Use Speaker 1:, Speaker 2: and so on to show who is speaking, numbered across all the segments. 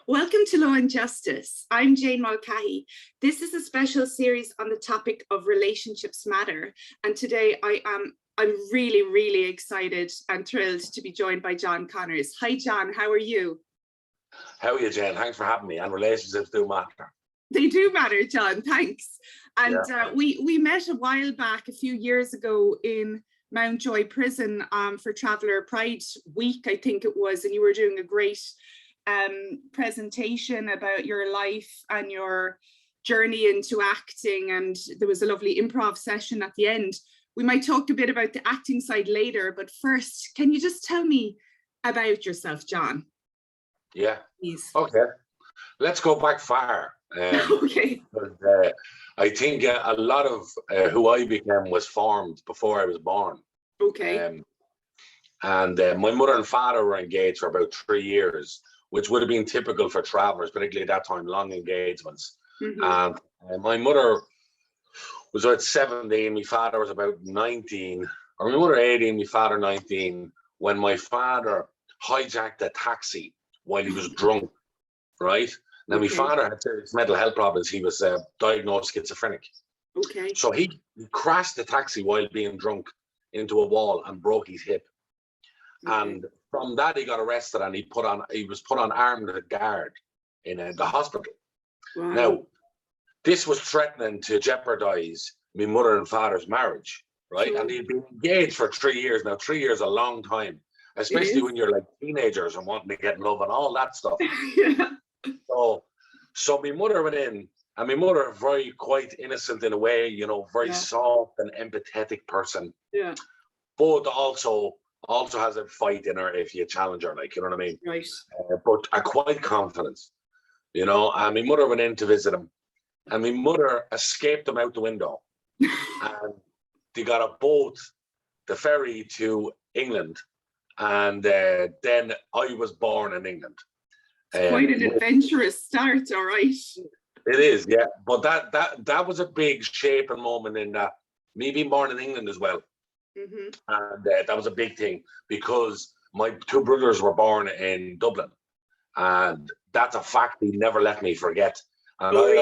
Speaker 1: Welcome to Law and Justice. I'm Jane Mulcahy. This is a special series on the topic of relationships matter. And today I'm really excited and thrilled to be joined by John Connors. Hi, John. How are you?
Speaker 2: How are you, Jane? Thanks for having me. And relationships do matter.
Speaker 1: They do matter, John. Thanks. And we met a while back, a few years ago, in Mountjoy Prison for Traveller Pride Week, I think it was, and you were doing a great presentation about your life and your journey into acting, and there was a lovely improv session at the end. We might talk a bit about the acting side later, but first, can you just tell me about yourself, John?
Speaker 2: Yeah.
Speaker 1: Please.
Speaker 2: Okay. Let's go back far.
Speaker 1: Okay.
Speaker 2: I think a lot of who I became was formed before I was born.
Speaker 1: Okay.
Speaker 2: And my mother and father were engaged for about 3 years, which would have been typical for travellers, particularly at that time, long engagements. And my mother was about 17, my father was about 19, or my mother 18, my father 19, when my father hijacked a taxi while he was drunk, right? Now, my father had serious mental health problems. He was diagnosed schizophrenic.
Speaker 1: Okay.
Speaker 2: So he crashed the taxi while being drunk into a wall and broke his hip. Okay. And from that, he got arrested and he was put on armed guard in the hospital.
Speaker 1: Wow.
Speaker 2: Now, this was threatening to jeopardize my mother and father's marriage, right? Sure. And he'd been engaged for 3 years. Now, 3 years is a long time, especially when you're like teenagers and wanting to get in love and all that stuff.
Speaker 1: Yeah.
Speaker 2: So my mother went in, and my mother, very quite innocent in a way, you know, very soft and empathetic person.
Speaker 1: Yeah.
Speaker 2: But also has a fight in her if you challenge her, like, you know what I mean?
Speaker 1: Right.
Speaker 2: But a quiet confidence, you know. And my mother went in to visit him, and my mother escaped him out the window. And they got a boat, the ferry to England, and then I was born in England.
Speaker 1: Quite an adventurous start, all right.
Speaker 2: It is, yeah. But that was a big shaping moment in that, me being born in England as well. And that was a big thing because my two brothers were born in Dublin, and that's a fact he never let me forget. And I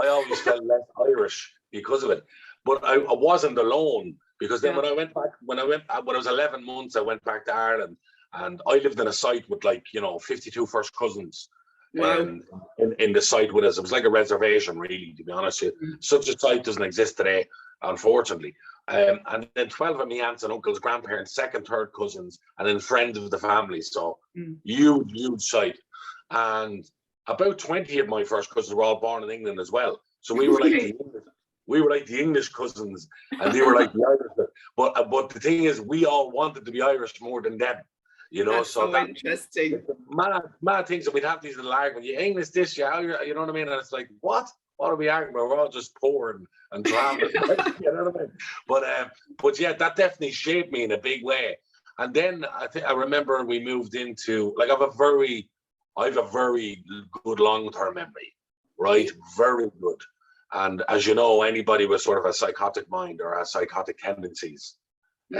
Speaker 2: always felt less Irish because of it. But I wasn't alone, because then when I was 11 months, I went back to Ireland. And I lived in a site with 52 first cousins.
Speaker 1: Wow.
Speaker 2: In the site with us. It was like a reservation, really, to be honest with you. Such a site doesn't exist today, unfortunately. And then 12 of my aunts and uncles, grandparents, second, third cousins, and then friends of the family. So huge site. And about 20 of my first cousins were all born in England as well. So we were like the English cousins, and they were like the Irish. But the thing is, we all wanted to be Irish more than them. You know,
Speaker 1: that's so interesting.
Speaker 2: Mad things, and we'd have these little arguments. You English this, you know what I mean? And it's like, what are we arguing about? We're all just poor and traveling. You know what I mean? But yeah, that definitely shaped me in a big way. And then I remember we moved into, like, I have a very good long-term memory, right? Very good. And as you know, anybody with sort of a psychotic mind or has psychotic tendencies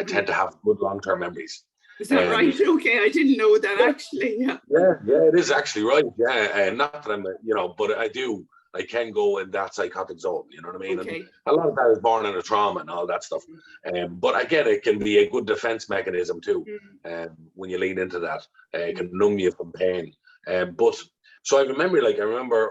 Speaker 2: tend to have good long-term memories.
Speaker 1: Is that right? Okay, I didn't know that actually. Yeah,
Speaker 2: it is actually right. Yeah, and not that I'm, but I can go in that psychotic zone. You know what I mean?
Speaker 1: Okay.
Speaker 2: And a lot of that is born in a trauma and all that stuff. But again, it can be a good defense mechanism too. When you lean into that, it can numb you from pain. But so I remember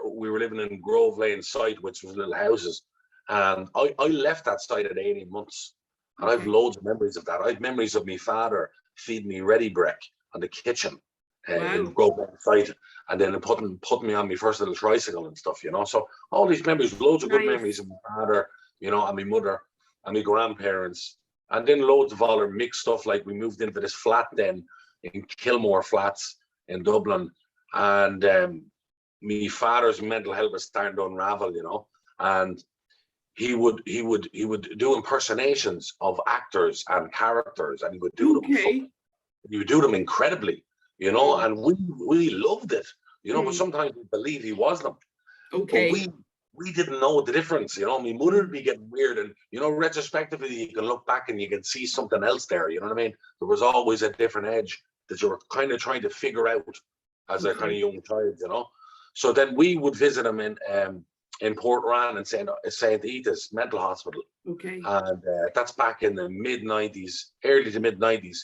Speaker 2: we were living in Grove Lane site, which was little houses, and I left that site at 18 months, and I have loads of memories of that. I have memories of my father feed me ready break on the kitchen in Grove Lane site, and then putting me on my first little tricycle and stuff, you know. So all these memories, loads of good memories of my father, you know, and my mother and my grandparents, and then loads of other mixed stuff. Like, we moved into this flat then in Kilmore Flats in Dublin, and my father's mental health was starting to unravel, you know, and he would do impersonations of actors and characters, and he would do them. He would do them incredibly, you know, and we loved it, you know. But sometimes we believed he was them.
Speaker 1: Okay.
Speaker 2: But we didn't know the difference, you know. My mother would be getting weird, and you know, retrospectively, you can look back and you can see something else there. You know what I mean? There was always a different edge that you were kind of trying to figure out as a kind of young child, you know. So then we would visit him in Port Rand and St. Edith's mental hospital.
Speaker 1: Okay.
Speaker 2: And that's back in the mid-90s, early to mid-90s.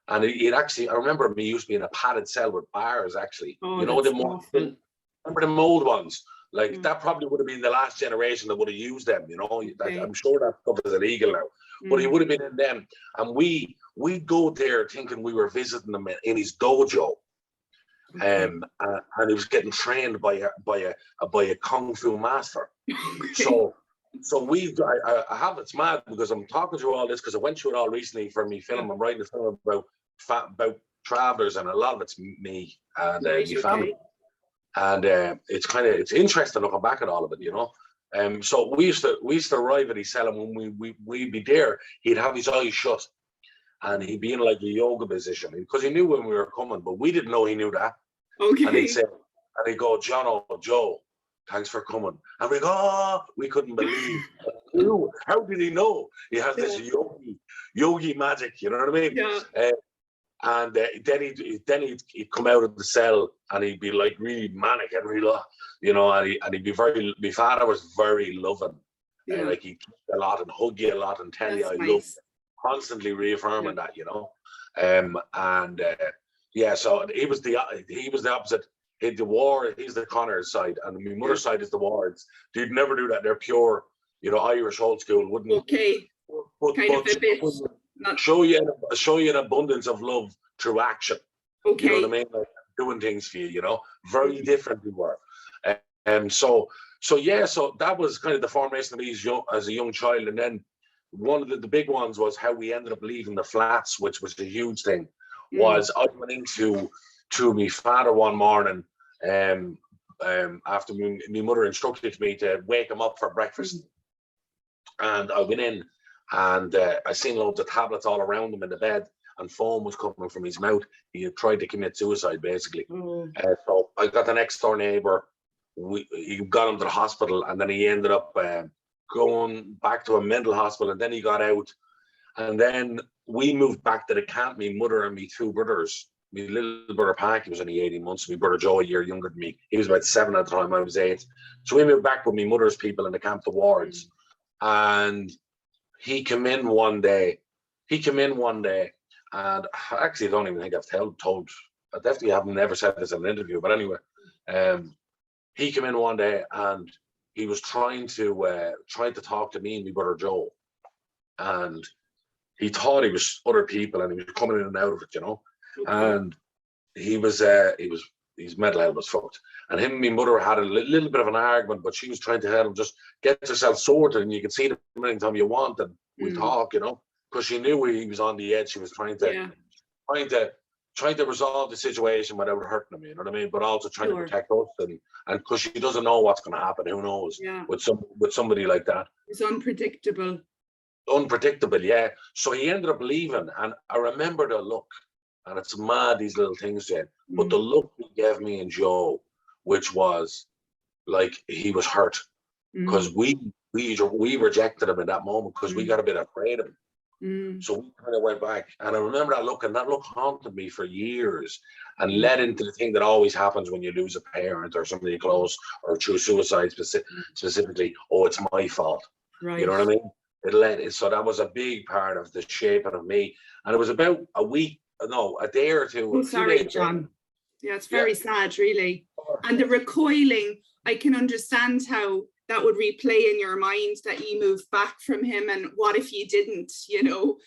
Speaker 2: And it actually, I remember me used to be in a padded cell with bars, actually.
Speaker 1: Oh,
Speaker 2: you know,
Speaker 1: awful.
Speaker 2: remember the old ones? Like, that probably would have been the last generation that would have used them, you know. Okay. I'm sure that stuff is illegal now. But he would have been in them. And we'd go there thinking we were visiting him in his dojo. Okay. And he was getting trained by a kung fu master. Okay. So I have, it's mad because I'm talking through all this because I went through it all recently for me film. I'm writing a film about travelers, and a lot of it's me and my family. And it's interesting looking back at all of it, you know. So we used to arrive at his cell, and when we'd be there, he'd have his eyes shut, and he'd be in like a yoga position because he knew when we were coming, but we didn't know he knew that. Okay. And he'd go, Joe, thanks for coming. And we go, oh, we couldn't believe. How did he know? He has this yogi magic, you know what I mean? Yeah. And then he'd come out of the cell and he'd be like really manic and really, you know, and he'd be very, my father was very loving. Yeah. Like he'd kiss you a lot and hug you a lot and tell you I love you. Constantly reaffirming that, you know. So he was the opposite. He's the Connors side, and my mother's side is the Wards. They'd never do that. They're pure, you know, Irish old school, wouldn't it?
Speaker 1: Okay.
Speaker 2: But a bit. Show you an abundance of love through action. Okay. You know what I mean? Like doing things for you, you know. Very different we were. So that was kind of the formation of me as a young child. And then one of the big ones was how we ended up leaving the flats, which was a huge thing. Was I went into my father one morning after my mother instructed me to wake him up for breakfast. And I went in and I seen loads of tablets all around him in the bed, and foam was coming from his mouth. He had tried to commit suicide, basically. So I got the next door neighbor. He got him to the hospital, and then he ended up going back to a mental hospital, and then he got out. And then we moved back to the camp, my mother and me two brothers. My little brother Pack, he was only 18 months. My brother Joe, a year younger than me. He was about 7 at the time, I was 8. So we moved back with my mother's people in the camp, the Wards. And he came in one day, and actually I don't even think I've told, I definitely haven't never said this in an interview, but anyway, he came in one day and he was trying to talk to me and my brother Joe. And he thought he was other people, and he was coming in and out of it, you know. And his mental health was fucked. And him and my mother had a little bit of an argument, but she was trying to help him just get yourself sorted, and you can see them anytime you want, and we'll talk, you know, because she knew he was on the edge. She was trying to resolve the situation without hurting him, you know what I mean? But also trying to protect us, and because she doesn't know what's going to happen, who knows? With somebody like that.
Speaker 1: It's unpredictable.
Speaker 2: Yeah. So he ended up leaving, and I remember the look, and it's mad, these little things, Jane. But the look he gave me and Joe, which was like he was hurt, because we rejected him in that moment because we got a bit afraid of him. So we kind of went back, and I remember that look, and that look haunted me for years, and led into the thing that always happens when you lose a parent or somebody close, or through suicide specifically. Oh, it's my fault. Right. You know what I mean? So that was a big part of the shaping of me, and it was about a day or two.
Speaker 1: Oh, sorry, John. Yeah, it's very sad, really. And the recoiling, I can understand how that would replay in your mind, that you moved back from him, and what if you didn't, you know,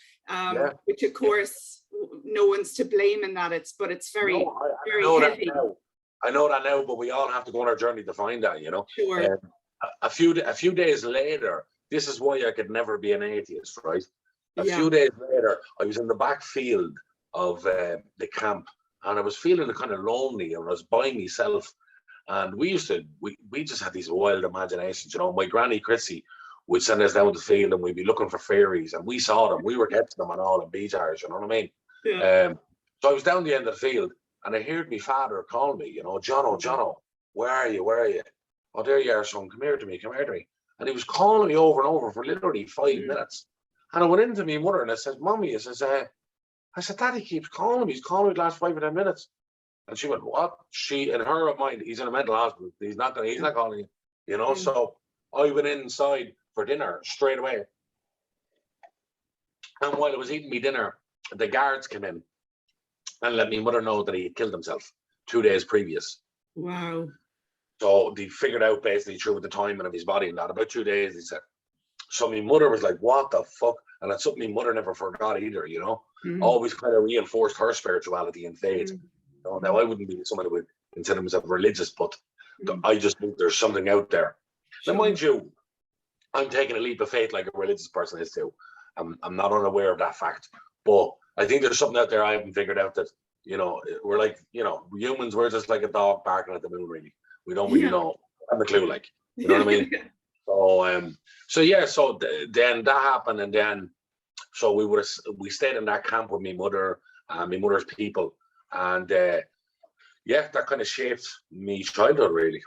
Speaker 1: which of course no one's to blame in that. It's very, very heavy.
Speaker 2: I know that now, but we all have to go on our journey to find that, you know.
Speaker 1: Sure.
Speaker 2: A few days later, this is why I could never be an atheist, right? A few days later, I was in the back field of the camp, and I was feeling kind of lonely, and I was by myself. And we just had these wild imaginations, you know. My granny Chrissy would send us down the field, and we'd be looking for fairies, and we saw them. We were catching them and all in bee jars, you know what I mean? Yeah. So I was down the end of the field, and I heard my father call me, you know, Jono, where are you? Oh, there you are, son. Come here to me. And he was calling me over and over for literally 5 minutes. And I went into my mother and I said, Mommy, I said, Daddy keeps calling me. He's calling me the last 5 or 10 minutes. And she went, what? She, in her mind, he's in a mental hospital. He's not calling you, you know? So I went inside for dinner straight away. And while I was eating my dinner, the guards came in and let my mother know that he had killed himself 2 days previous.
Speaker 1: Wow.
Speaker 2: So they figured out basically through the timing of his body and that, about 2 days, he said. So my mother was like, what the fuck? And that's something my mother never forgot either, you know? Always kind of reinforced her spirituality and faith. You know, now, I wouldn't be someone who would consider himself religious, but I just think there's something out there. Now, mind you, I'm taking a leap of faith like a religious person is too. I'm not unaware of that fact. But I think there's something out there I haven't figured out that, you know, we're like, you know, humans, we're just like a dog barking at the moon, really. We don't really know. I have a clue, like, you know what I mean? So then that happened, and then so we stayed in that camp with my mother and my mother's people, and that kind of shaped me childhood, really.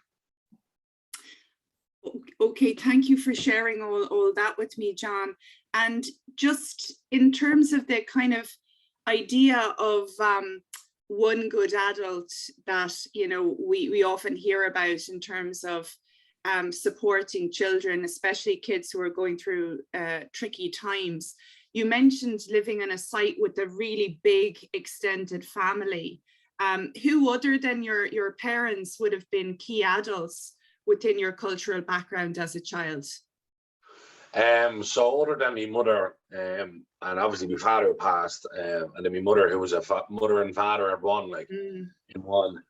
Speaker 1: Okay, thank you for sharing all that with me, John. And just in terms of the kind of idea of one good adult that, you know, we often hear about in terms of supporting children, especially kids who are going through tricky times. You mentioned living in a site with a really big extended family. Who other than your parents would have been key adults within your cultural background as a child?
Speaker 2: So other than my mother, and obviously my father passed, and then my mother, who was a mother and father at one, like in one.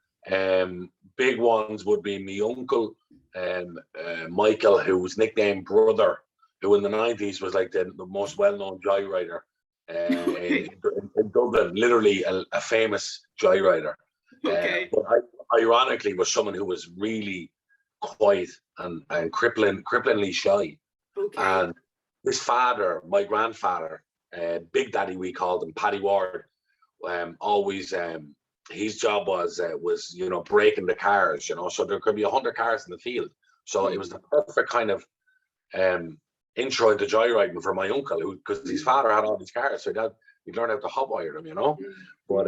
Speaker 2: Big ones would be my uncle, Michael, who was nicknamed Brother, who in the 90s was like the most well-known joyrider in Dublin, literally a famous joyrider. But ironically was someone who was really quiet and cripplingly shy. And his father, my grandfather, Big Daddy, we called him, Paddy Ward, always his job was you know, breaking the cars, you know, so there could be 100 cars in the field. So it was the perfect kind of intro into joyriding for my uncle, who, because his father had all these cars, so he learned how to hotwire them, you know. But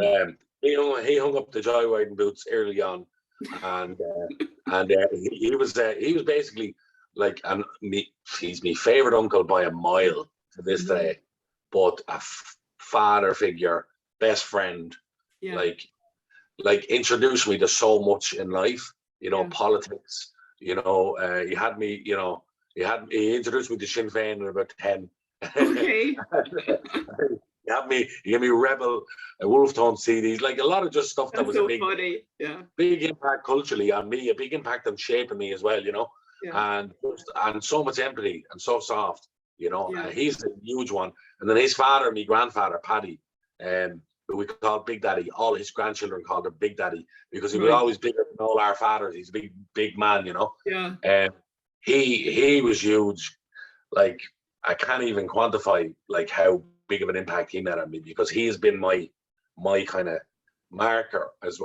Speaker 2: he hung up the joyriding boots early on, and he was basically like, he's my favorite uncle by a mile to this day, but a father figure, best friend, like introduced me to so much in life, you know, politics, you know. He introduced me to Sinn Féin at about 10. He gave me Rebel, Wolf Tone CDs, like a lot of just stuff that was so a big impact culturally on me, a big impact on shaping me as well, you know. And so much empathy and so soft, you know. He's a huge one. And then his father, my grandfather, Paddy, who we called Big Daddy. All his grandchildren called him Big Daddy because he was always bigger than all our fathers. He's a big man, you know. He was huge. Like, I can't even quantify like how big of an impact he made on me, because he has been my kind of marker as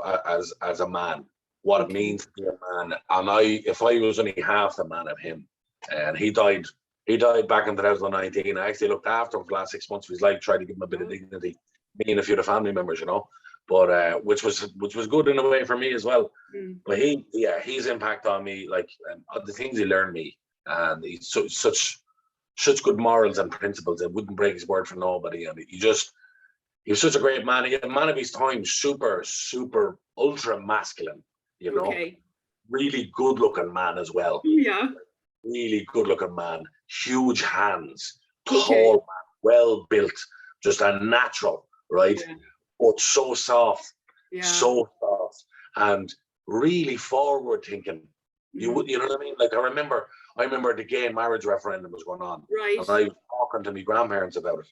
Speaker 2: a man, what it means to be a man. And if I was only half the man of him, and he died back in 2019. I actually looked after him for the last 6 months of his life, tried to give him a bit of dignity, me and a few of the family members, you know. But which was good in a way for me as well. But his impact on me, like the things he learned me, and he's such good morals and principles. It wouldn't break his word for nobody, and he was such a great man. He a man of his time, super ultra masculine, you know. Really good looking man as well. Really good looking man, huge hands, tall man, well built, just a natural, right? But so soft, and really forward thinking. You know what I mean? Like, I remember the gay marriage referendum was going on, and I was talking to my grandparents about it,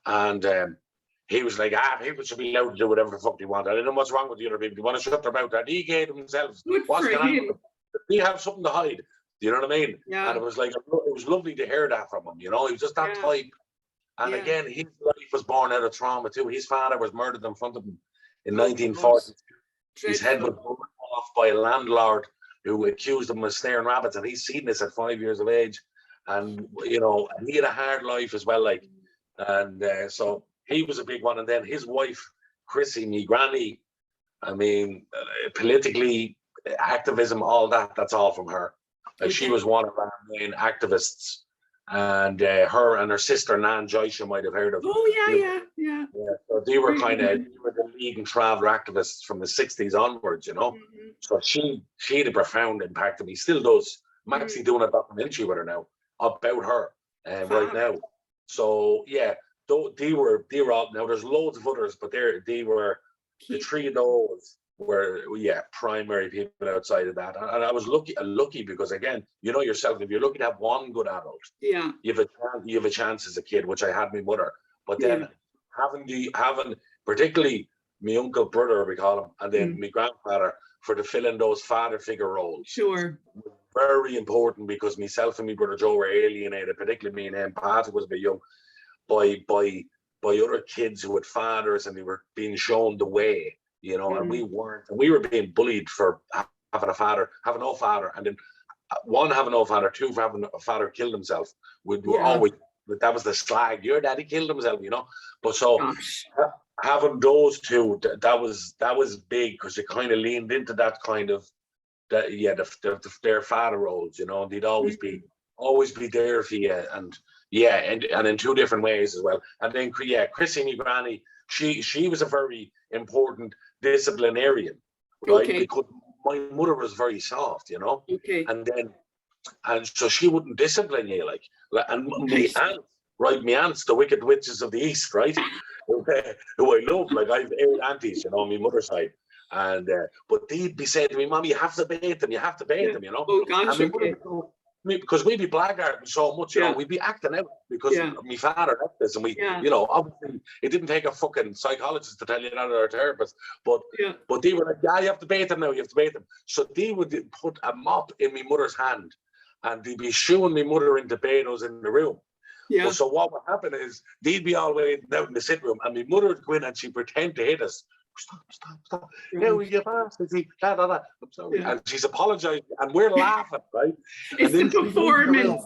Speaker 2: and he was like, people should be allowed to do whatever the fuck they want. I don't know what's wrong with the other people. They want to shut their mouth. They're gay themselves. What's going on? They have something to hide. Do you know what I mean? And it was like, it was lovely to hear that from him. You know, he was just that type. And again, his life was born out of trauma too. His father was murdered in front of him in 1940. His head was blown off by a landlord who accused him of snaring rabbits, and he's seen this at 5 years of age. And you know, he had a hard life as well, like, and so he was a big one. And then his wife, Chrissy, me granny, I mean, politically, activism, all that's all from her. She was one of our main activists, and her and her sister Nan Joyce, you might have heard of.
Speaker 1: Oh yeah.
Speaker 2: So they were the leading traveller activists from the 60s onwards, you know.
Speaker 1: Mm-hmm.
Speaker 2: So she had a profound impact on me, still does. I'm actually doing a documentary with her now about her, right now. So yeah, they were all, now there's loads of others, but they were the three of those were primary people outside of that. And I was lucky because, again, you know yourself, if you're lucky to have one good adult, you have a chance as a kid, which I had my mother. But then having particularly my uncle, brother, we call him, and then my grandfather, for to fill in those father figure roles.
Speaker 1: Sure.
Speaker 2: Very important, because myself and my brother Joe were alienated, particularly me and him. Pat was a bit young, by other kids who had fathers, and they were being shown the way, you know, and we weren't. And we were being bullied for having no father, and then one, having no father, two, for having a father killed himself. We were always, that was the slag. Your daddy killed himself, you know. But so having those two, that was big, because it kind of leaned into that kind of their father roles, you know. And they'd always be there for you, and in two different ways as well. And then Chrissy, my granny, she was a very important disciplinarian, right? Because my mother was very soft, you know. And so she wouldn't discipline you, like, and my aunt, right? My aunt's the wicked witches of the East, right? who I love. Like, I've 8 aunties, you know, on my mother's side. And but they'd be saying to me, Mom, you have to bait them, you know.
Speaker 1: Oh gosh,
Speaker 2: because we'd be blackguarding so much, you know, we'd be acting out because my father left us, and we, you know, obviously it didn't take a fucking psychologist to tell you that, or a therapist, but they were like, you have to bait them now, you have to bait them. So they would put a mop in my mother's hand, and they'd be shooing my mother into betos in the room. But so what would happen is, they'd be all waiting out in the sit room, and my mother would go in and she'd pretend to hit us. Stop. No, you bastard. I'm sorry. And she's apologizing, and we're laughing, right?
Speaker 1: It's the performance.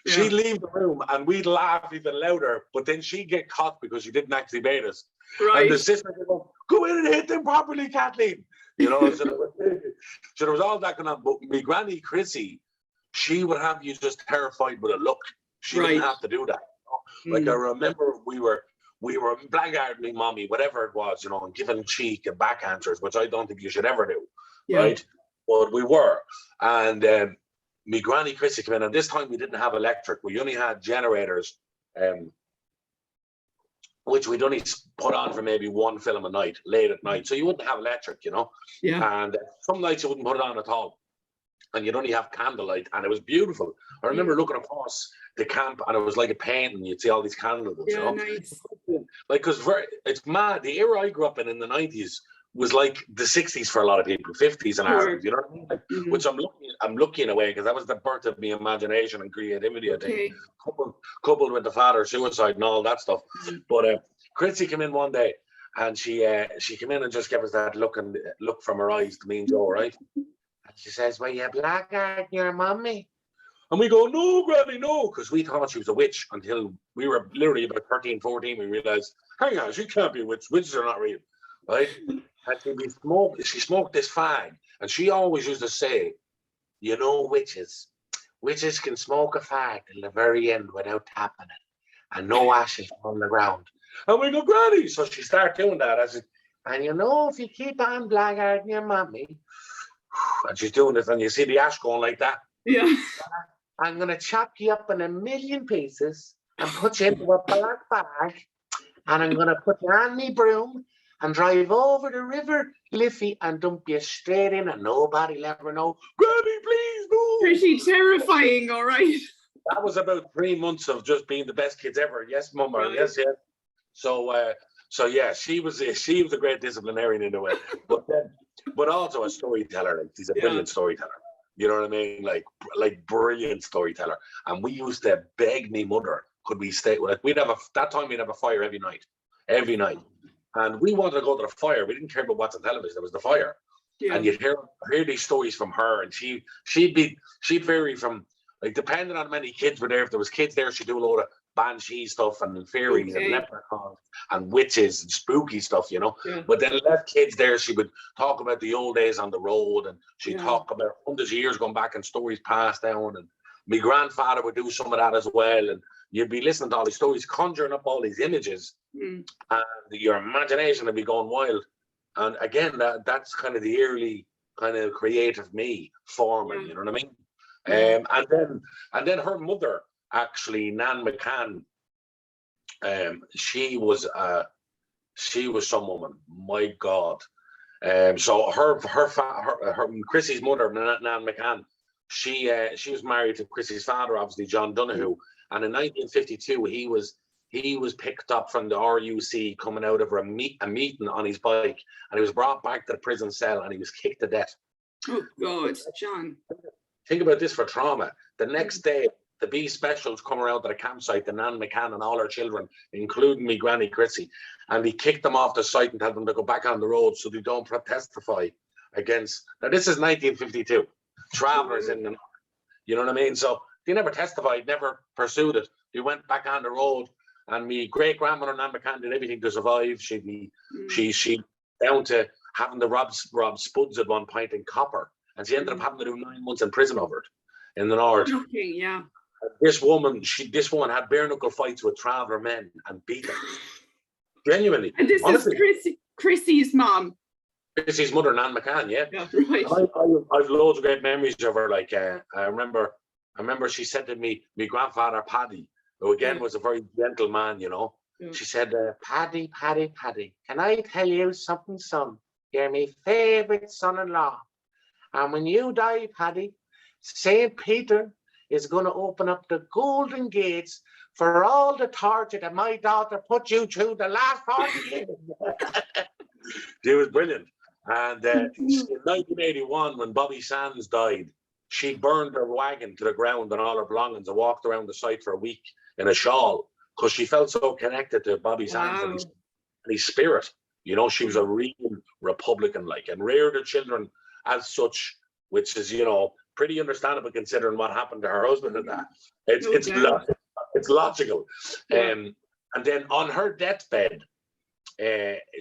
Speaker 2: She'd leave the room, and we'd laugh even louder, but then she'd get caught because she didn't actually bait us. Right. And the sister would go in and hit them properly, Kathleen. You know, so there was all that going on. But my granny, Chrissy, she would have you just terrified with a look. She didn't have to do that. You know? Like, I remember we were blackguarding mommy, whatever it was, you know, and giving cheek and back answers, which I don't think you should ever do, right? But we were. And my granny Chrissy came in, and this time we didn't have electric. We only had generators, which we'd only put on for maybe one film a night, late at night. So you wouldn't have electric, you know? And some nights you wouldn't put it on at all. And you'd only have candlelight, and it was beautiful. I remember looking across the camp, and it was like a painting, and you'd see all these candles, you know? Nice. Like, because it's mad. The era I grew up in the 90s was like the 60s for a lot of people, 50s and Ireland, you know what I mean? Like, which I'm lucky in a way, because that was the birth of my imagination and creativity, I think, coupled with the father suicide and all that stuff. But Chrissy came in one day, and she came in and just gave us that look from her eyes to me and Joe, right? And she says, "Well, you blackguard your mommy." And we go, "No, Granny, no," because we thought she was a witch until we were literally about 13, 14. We realized, hang on, she can't be a witch. Witches are not real, right? And she smoked this fag, and she always used to say, "You know, witches can smoke a fag till the very end without tapping it, and no ashes on the ground." And we go, "Granny," so she started doing that. I said, "And you know, if you keep on blackguarding your mommy," and she's doing this, and you see the ash going like that.
Speaker 1: Yeah.
Speaker 2: "I'm going to chop you up in a million pieces and put you into a black bag, and I'm going to put you on me broom and drive over the river Liffey and dump you straight in, and nobody'll ever know." "Granny, please, no."
Speaker 1: Pretty terrifying, all right.
Speaker 2: That was about 3 months of just being the best kids ever. Yes, Mama. Right. Yes. So yeah, she was a great disciplinarian in a way, but also a storyteller. Like, she's a brilliant storyteller. You know what I mean? Like brilliant storyteller. And we used to beg me mother, could we stay? Like, we'd have a fire every night. And we wanted to go to the fire. We didn't care about what's on television. It was the fire. Yeah. And you'd hear these stories from her, and she'd vary from, like, depending on how many kids were there. If there was kids there, she'd do a load of banshee stuff and fairies and
Speaker 1: Okay.
Speaker 2: leprechauns and witches and spooky stuff, you know.
Speaker 1: Yeah.
Speaker 2: But then left kids there, she would talk about the old days on the road, and she'd
Speaker 1: Yeah.
Speaker 2: talk about hundreds of years going back and stories passed down. And my grandfather would do some of that as well. And you'd be listening to all these stories, conjuring up all these images, and your imagination would be going wild. And again, that's kind of the early kind of creative me forming, you know what I mean? And then her mother, actually, Nan McCann, she was some woman, my God. So her Chrissy's mother, Nan McCann, she was married to Chrissy's father, obviously John Donoghue, and in 1952 he was picked up from the RUC coming out of a meeting on his bike, and he was brought back to the prison cell and he was kicked to death.
Speaker 1: Oh God, John.
Speaker 2: Think about this for trauma. The next day, the B specials come around to the campsite, the Nan McCann and all her children, including me granny Chrissy, and he kicked them off the site and told them to go back on the road so they don't testify against. Now this is 1952. Travelers in the north, you know what I mean? So they never testified, never pursued it. They went back on the road, and me great grandmother Nan McCann did everything to survive. She down to having to rob spuds at one point in copper, and she ended up having to do 9 months in prison over it in the north.
Speaker 1: Okay, yeah.
Speaker 2: This woman had bare knuckle fights with traveller men and beat them. Genuinely.
Speaker 1: And this honestly, is Chrissy's mom.
Speaker 2: Chrissy's mother, Nan McCann, yeah.
Speaker 1: Yeah, right.
Speaker 2: I've loads of great memories of her. Like I remember she said to me, my grandfather Paddy, who again was a very gentle man, you know. Yeah. She said, Paddy, can I tell you something, son? You're my favourite son-in-law. And when you die, Paddy, St. Peter is going to open up the golden gates for all the torture that my daughter put you through the last 40 years. She was brilliant. And in 1981, when Bobby Sands died, she burned her wagon to the ground and all her belongings and walked around the site for a week in a shawl because she felt so connected to Bobby Sands and his spirit. You know, she was a real Republican, like, and reared her children as such, which is, you know, pretty understandable considering what happened to her husband and that. It's logical. Yeah. And then on her deathbed,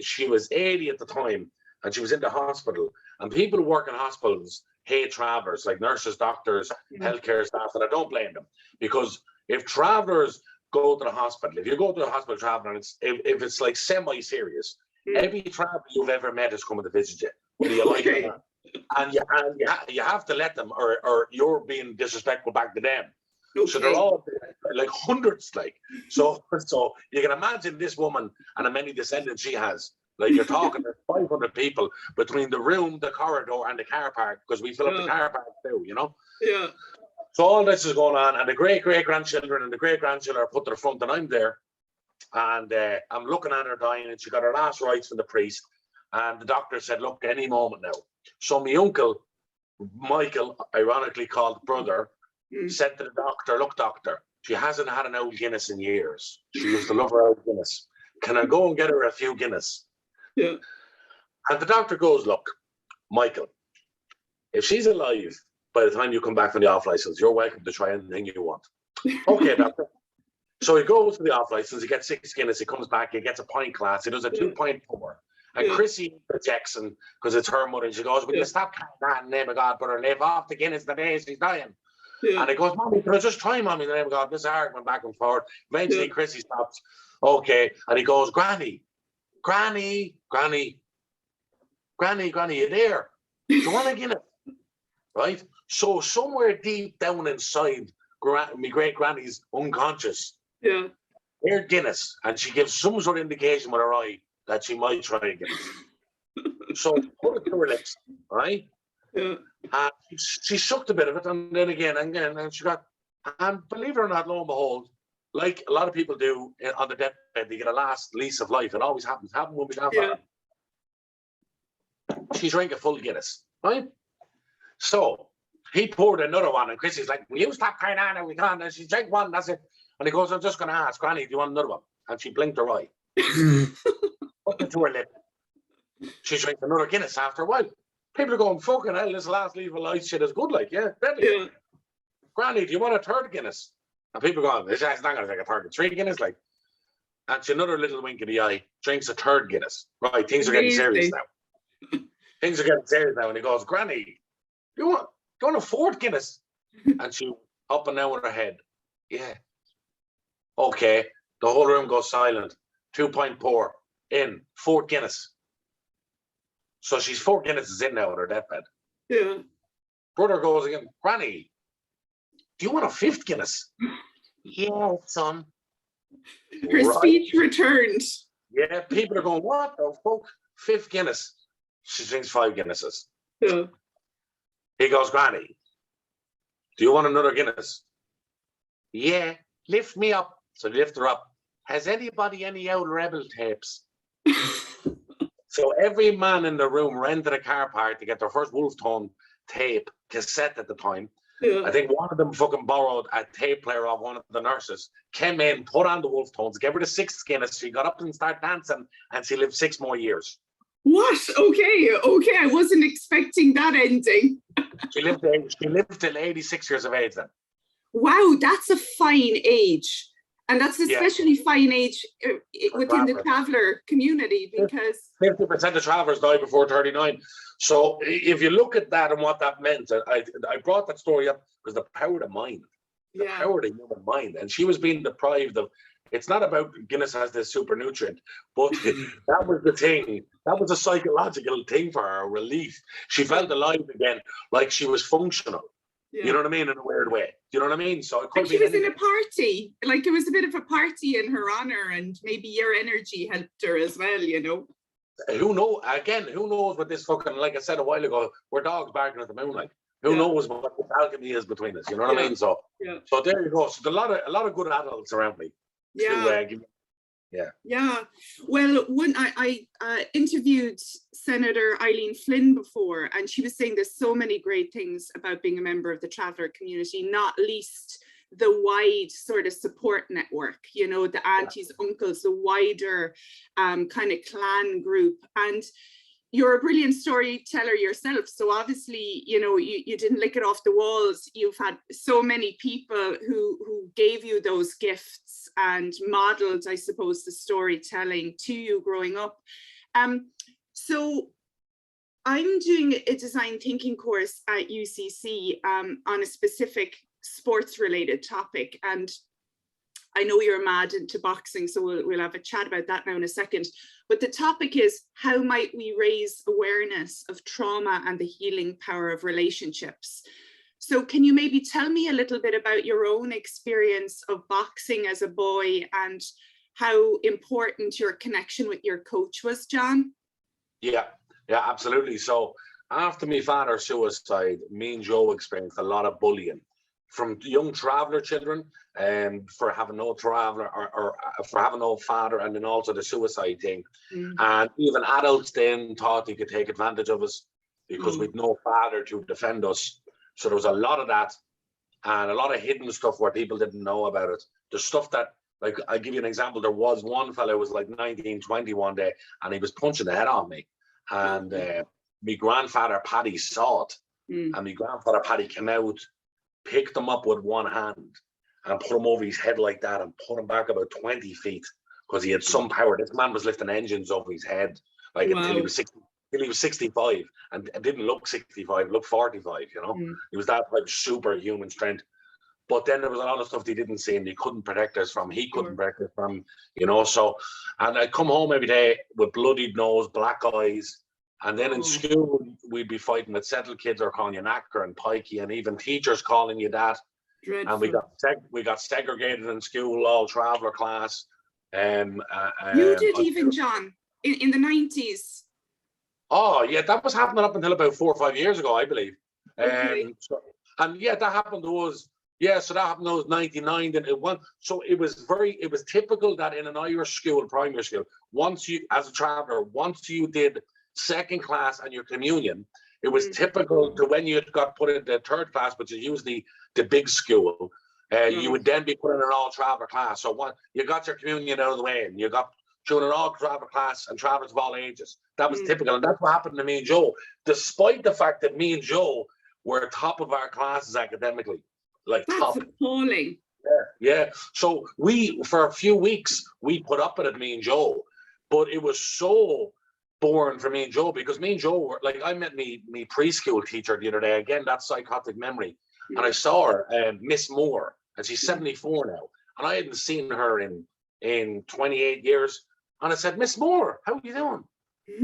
Speaker 2: she was 80 at the time, and she was in the hospital. And people who work in hospitals hate travellers, like nurses, doctors, healthcare staff, and I don't blame them. Because if travellers go to the hospital, if you go to the hospital traveling, if it's like semi-serious, every traveller you've ever met is coming to visit you, whether you like it or not. And you have to let them, or you're being disrespectful back to them. Okay. So they're all like hundreds, like so you can imagine this woman and how many descendants she has. Like you're talking 500 people between the room, the corridor, and the car park, because we fill up the car park too, you know.
Speaker 1: Yeah.
Speaker 2: So all this is going on, and the great grandchildren and the great grandchildren are put to the front, and I'm there, and I'm looking at her dying, and she got her last rites from the priest, and the doctor said, "Look, any moment now." So my uncle, Michael, ironically called brother, said to the doctor, "Look, doctor, she hasn't had an old Guinness in years. She used to love her old Guinness. Can I go and get her a few Guinness?"
Speaker 1: Yeah.
Speaker 2: And the doctor goes, "Look, Michael, if she's alive by the time you come back from the off license, you're welcome to try anything you want." Okay, doctor. So he goes to the off license, he gets 6 Guinness, he comes back, he gets a pint glass, he does a 2-pint pour. And Chrissy rejects him because it's her mother, and she goes, "Will you stop carrying that in the name of God, brother? Live off the Guinness the day she's dying." Yeah. And he goes, "Mommy, can I just try, Mommy, in the name of God?" This argument back and forth. Eventually, Chrissy stops. Okay. And he goes, Granny, you there? Do you want a Guinness? Right? So somewhere deep down inside my great granny's unconscious, they're Guinness, and she gives some sort of indication with her eye that she might try again. So put it to her lips, right? Yeah. And she sucked a bit of it, and then again, and she got, and believe it or not, lo and behold, like a lot of people do on the deathbed, they get a last lease of life. It always happens. It happened when we got She drank a full Guinness, right? So he poured another one, and Chrissy's like, "Will you stop crying on and we can't?" And she drank one, that's it. And he goes, "I'm just going to ask, Granny, do you want another one?" And she blinked her eye. Put it to her lip. She drank another Guinness after a while. People are going, "Fucking hell, this last leave of life shit is good, like, yeah, deadly." Yeah. "Granny, do you want a third Guinness?" And people going, this guy's not going to take a third. 3 Guinness, like. And she another little wink in the eye, drinks a third Guinness. Right, things are getting serious now. Things are getting serious now. And he goes, Granny, you want a 4th Guinness? And she up and down with her head. Yeah. Okay. The whole room goes silent. 2-point pour. In. 4th Guinness. So she's 4 Guinnesses in now at her deathbed.
Speaker 1: Yeah.
Speaker 2: Brother goes again, Granny, do you want a 5th Guinness? Yeah, son.
Speaker 1: Her speech returned.
Speaker 2: Yeah, people are going, what the fuck? 5th Guinness. She drinks 5 Guinnesses.
Speaker 1: Yeah.
Speaker 2: He goes, Granny, do you want another Guinness? Yeah, lift me up. So lift her up. Has anybody any old Rebel tapes? So every man in the room rented a car park to get their first Wolf Tone tape cassette at the time.
Speaker 1: Yeah.
Speaker 2: I think one of them fucking borrowed a tape player of one of the nurses, came in, put on the Wolf Tones, gave her the 6th Guinness. She got up and started dancing, and she lived 6 more years.
Speaker 1: What? Okay, I wasn't expecting that ending.
Speaker 2: She lived till 86 years of age then.
Speaker 1: Wow, that's a fine age. And that's especially fine age within the traveller community, because
Speaker 2: 50% of travellers die before 39. So if you look at that and what that meant, I brought that story up because the power of the mind, the power of the human mind. And she was being deprived of, it's not about Guinness has this super nutrient, but that was the thing. That was a psychological thing for her, a relief. She felt alive again, like she was functional. Yeah. You know what I mean? In a weird way. You know what I mean? So it could
Speaker 1: be. She was in a party. Like, it was a bit of a party in her honor, and maybe your energy helped her as well, you know?
Speaker 2: Who knows? Again, who knows what this fucking, like I said a while ago, we're dogs barking at the moonlight. Who knows what the alchemy is between us? You know what I mean? So, so there you go. So a lot of good adults around me.
Speaker 1: Yeah. Well, I interviewed Senator Eileen Flynn before, and she was saying there's so many great things about being a member of the traveller community, not least the wide sort of support network, you know, the aunties, uncles, the wider kind of clan group. And you're a brilliant storyteller yourself. So obviously, you know, you didn't lick it off the walls. You've had so many people who gave you those gifts and modeled, I suppose, the storytelling to you growing up. So I'm doing a design thinking course at UCC on a specific sports related topic. And I know you're mad into boxing, so we'll have a chat about that now in a second. But the topic is, how might we raise awareness of trauma and the healing power of relationships? So can you maybe tell me a little bit about your own experience of boxing as a boy and how important your connection with your coach was, John? Yeah,
Speaker 2: absolutely. So after my father's suicide, me and Joe experienced a lot of bullying from young traveller children, for having no traveller or for having no father, and then also the suicide thing. And even adults then thought they could take advantage of us because we'd no father to defend us. So there was a lot of that and a lot of hidden stuff where people didn't know about it. The stuff that, like, I'll give you an example. There was one fellow who was like 19, 20 one day, and he was punching the head on me. And my grandfather, Paddy, saw it. And my grandfather, Paddy, came out, picked him up with one hand and put him over his head like that and put him back about 20 feet because he had some power. This man was lifting engines over his head like until he was 60, till he was 65, and it didn't look 65, looked 45, you know. He was that like superhuman strength. But then there was a lot of stuff they didn't see and they couldn't protect us from. He couldn't protect us from, you know. So, and I'd come home every day with bloodied nose, black eyes. And then in school, we'd be fighting with settled kids or calling you knacker and pikey, and even teachers calling you that. Dreadful. And we got segregated in school, all traveller class.
Speaker 1: You did even, John, in the 90s.
Speaker 2: Oh, yeah, that was happening up until about 4 or 5 years ago, I believe. Okay. That happened to us. Yeah, so that happened in 99. Then it was typical that in an Irish school, primary school, once you, as a traveller, once you did second class and your communion, it was typical to when you got put into third class, which is usually the big school, you would then be put in an all traveller class. So you got your communion out of the way and you got through an all traveller class and travellers of all ages. That was typical, and that's what happened to me and Joe, despite the fact that me and Joe were top of our classes academically. Like,
Speaker 1: that's
Speaker 2: top.
Speaker 1: Appalling.
Speaker 2: Yeah. So for a few weeks, we put up with it, me and Joe, but it was so boring for me and Joe because me and Joe were like, I met me preschool teacher the other day. Again, that psychotic memory. And I saw her, Miss Moore, and she's 74 now. And I hadn't seen her in 28 years. And I said, Miss Moore, how are you doing?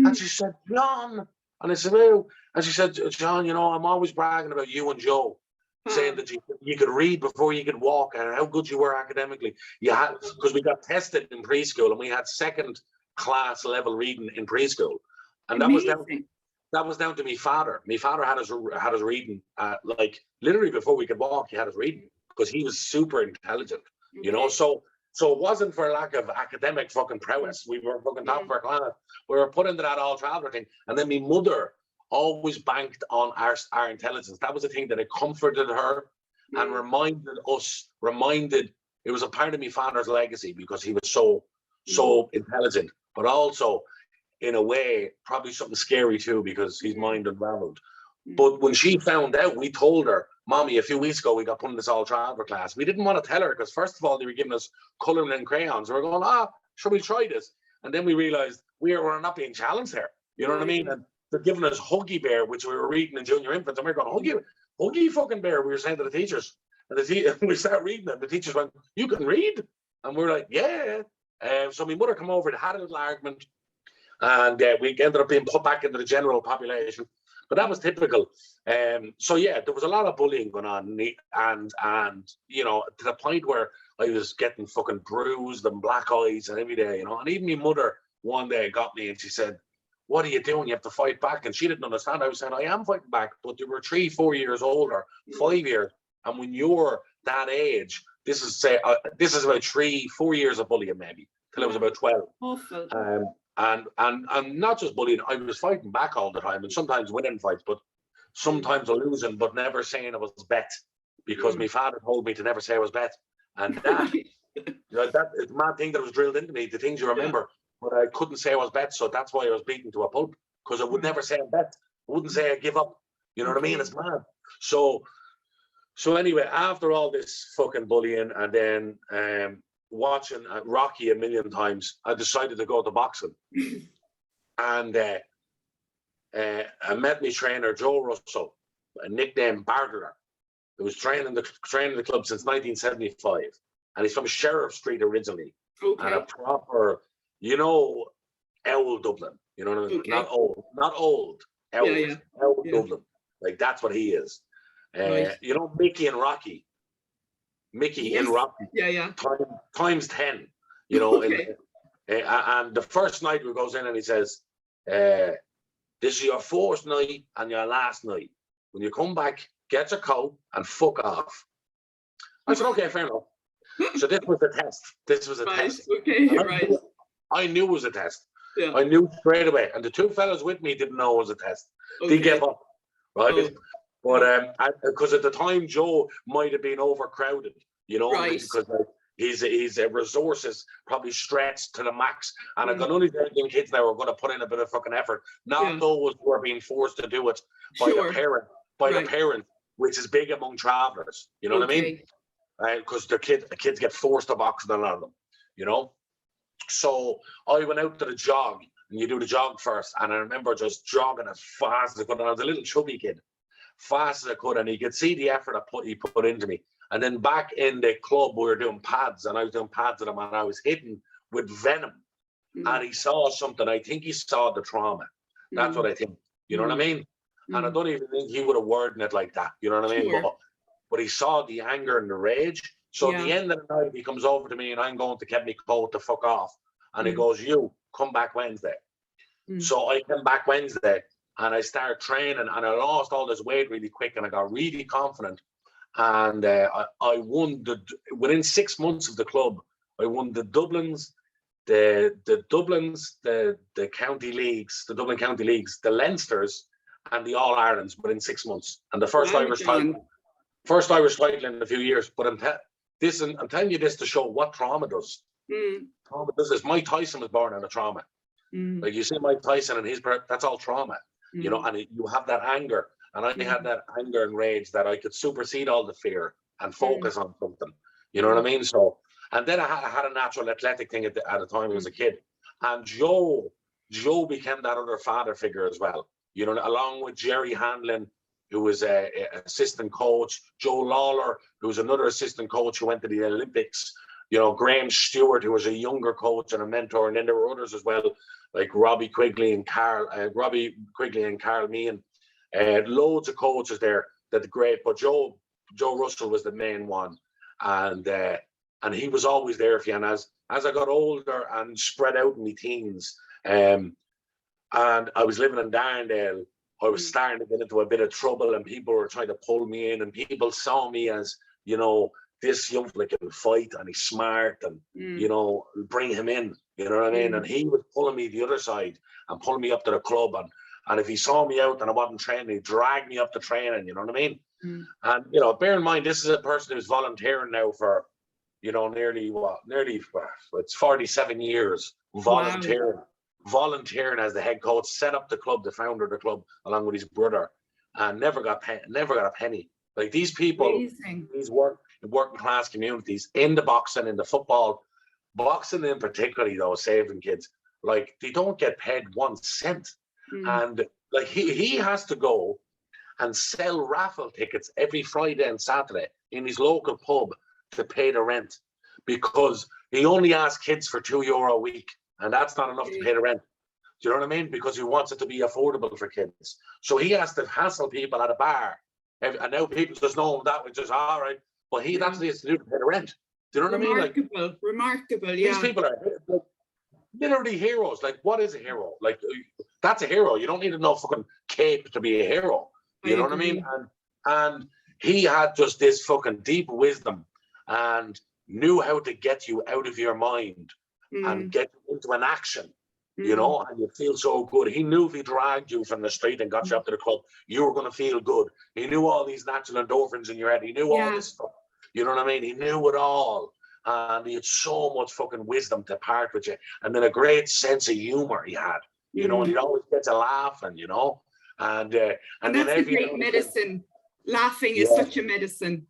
Speaker 2: And she said, John. And I said, oh. And she said, John, I'm always bragging about you and Joe, saying that you could read before you could walk and how good you were academically. You had, because we got tested in preschool and we had second class level reading in preschool. And that was down to my father. My father had us reading, like literally before we could walk, he had us reading because he was super intelligent, So it wasn't for lack of academic fucking prowess. We were fucking top of our class. We were put into that all traveler thing. And then my mother always banked on our intelligence. That was the thing that it comforted her and reminded it was a part of my father's legacy because he was so intelligent, but also in a way, probably something scary too, because his mind unraveled. But when she found out, we told her, Mommy, a few weeks ago, we got put in this all traveler class. We didn't want to tell her because, first of all, they were giving us coloring and crayons. We were going, should we try this? And then we realized we were not being challenged there. You know what I mean? And they're giving us Huggy Bear, which we were reading in junior infants. And we were going, Huggy fucking Bear, we were saying to the teachers. And we started reading it. The teachers went, you can read? And we were like, yeah. So my mother came over, they had a little argument. And we ended up being put back into the general population. But that was typical. So yeah, there was a lot of bullying going on, and to the point where I was getting fucking bruised and black eyes and every day, And even my mother one day got me and she said, "What are you doing? You have to fight back." And she didn't understand. I was saying, "I am fighting back, but they were 3-4 years older, 5 years, and when you're that age, this is about 3-4 years of bullying maybe till I was about 12."
Speaker 1: Awful.
Speaker 2: And not just bullying, I was fighting back all the time, and sometimes winning fights, but sometimes losing, but never saying I was bet, because my father told me to never say I was bet. And that, that is a mad thing that was drilled into me, the things you remember, but I couldn't say I was bet, so that's why I was beaten to a pulp, because I would never say I bet. I wouldn't say I give up. You know what I mean? It's mad. So anyway, after all this fucking bullying, and then watching Rocky a million times, I decided to go to boxing. And I met my trainer, Joe Russell, a nickname Barterer, who was training the club since 1975. And he's from Sheriff Street originally. Okay. And a proper, owl Dublin. You know what I mean? Okay. Not old. Owl Dublin. Like, that's what he is. Right. Mickey and Rocky. Mickey in Rocky. Times 10. Okay. And the first night we goes in and he says, this is your fourth night and your last night. When you come back, get your coat and fuck off. I said, okay, fair enough. So this was a test. Test.
Speaker 1: Okay, right.
Speaker 2: I knew it was a test.
Speaker 1: Yeah.
Speaker 2: I knew straight away. And the two fellas with me didn't know it was a test. Okay. They gave up. Right? Oh. But because at the time, Joe might have been overcrowded, right. Because his resources probably stretched to the max. And I've got none of the kids now are going to put in a bit of fucking effort. Not those who are being forced to do it by the parent, which is big among travelers. You know what I mean? Because the kids get forced to box and a lot of them, So I went out to the jog, and you do the jog first. And I remember just jogging as fast as I could. And I was a little chubby kid, fast as I could. And he could see the effort he put into me. And then back in the club, we were doing pads, and I was doing pads with him, and I was hitting with venom. And he saw something. I think he saw the trauma. That's what I think. You know what I mean? And I don't even think he would have worded it like that. You know what I mean? Sure. But he saw the anger and the rage. So at the end of the night, he comes over to me, and I'm going to get me coat to fuck off. And he goes, you come back Wednesday. So I came back Wednesday, and I started training, and I lost all this weight really quick, and I got really confident. And I won within 6 months of the club, I won the Dublins, the county leagues, the Dublin county leagues, the Leinsters, and the All Irelands within 6 months, and the first Irish title in a few years. But I'm telling you this to show what trauma does. Trauma does this. Mike Tyson was born out of trauma. Like, you see Mike Tyson and that's all trauma, and you have that anger. And I had that anger and rage that I could supersede all the fear and focus on something, You know what I mean? So, and then I had a natural athletic thing at the time as a kid. And Joe became that other father figure as well. You know, along with Jerry Hanlon, who was a assistant coach, Joe Lawler, who was another assistant coach who went to the Olympics, you know, Graham Stewart, who was a younger coach and a mentor, and then there were others as well, like Robbie Quigley and Carl Meehan, loads of coaches there that are great. But Joe Russell was the main one, and he was always there for you. And as I got older and spread out in my teens, and I was living in Darndale, I was starting to get into a bit of trouble, and people were trying to pull me in, and people saw me as, you know, this young fella can fight and he's smart, and you know, bring him in, you know what I mean? And he was pulling me the other side and pulling me up to the club, and if he saw me out and I wasn't training, he'd drag me up to training, you know what I mean? And you know, bear in mind, this is a person who's volunteering now for, you know, nearly it's 47 years volunteering. Wow. Volunteering as the head coach, set up the club, the founder of the club, along with his brother, and never got a penny. Like these people, these working class communities, in the boxing, in the football, boxing in particular, though, saving kids, like they don't get paid 1 cent. And like he has to go and sell raffle tickets every Friday and Saturday in his local pub to pay the rent, because he only asks kids for €2 a week. And that's not enough to pay the rent. Do you know what I mean? Because he wants it to be affordable for kids. So he has to hassle people at a bar. And now people just know that, which is all right. But that's what he has to do to pay the rent. Do you know what I mean? Like,
Speaker 1: remarkable, yeah.
Speaker 2: These people are like, literally heroes. Like, what is a hero? Like, that's a hero. You don't need to know fucking cape to be a hero. You know what I mean? And he had just this fucking deep wisdom and knew how to get you out of your mind and get into an action, you know, and you feel so good. He knew if he dragged you from the street and got you up to the club, you were going to feel good. He knew all these natural endorphins in your head. He knew all this stuff. You know what I mean? He knew it all. And he had so much fucking wisdom to part with you. And then a great sense of humor he had, you know, and he'd always get you laughing, you know. And then
Speaker 1: that's
Speaker 2: every
Speaker 1: a great medicine. Laughing is such a medicine.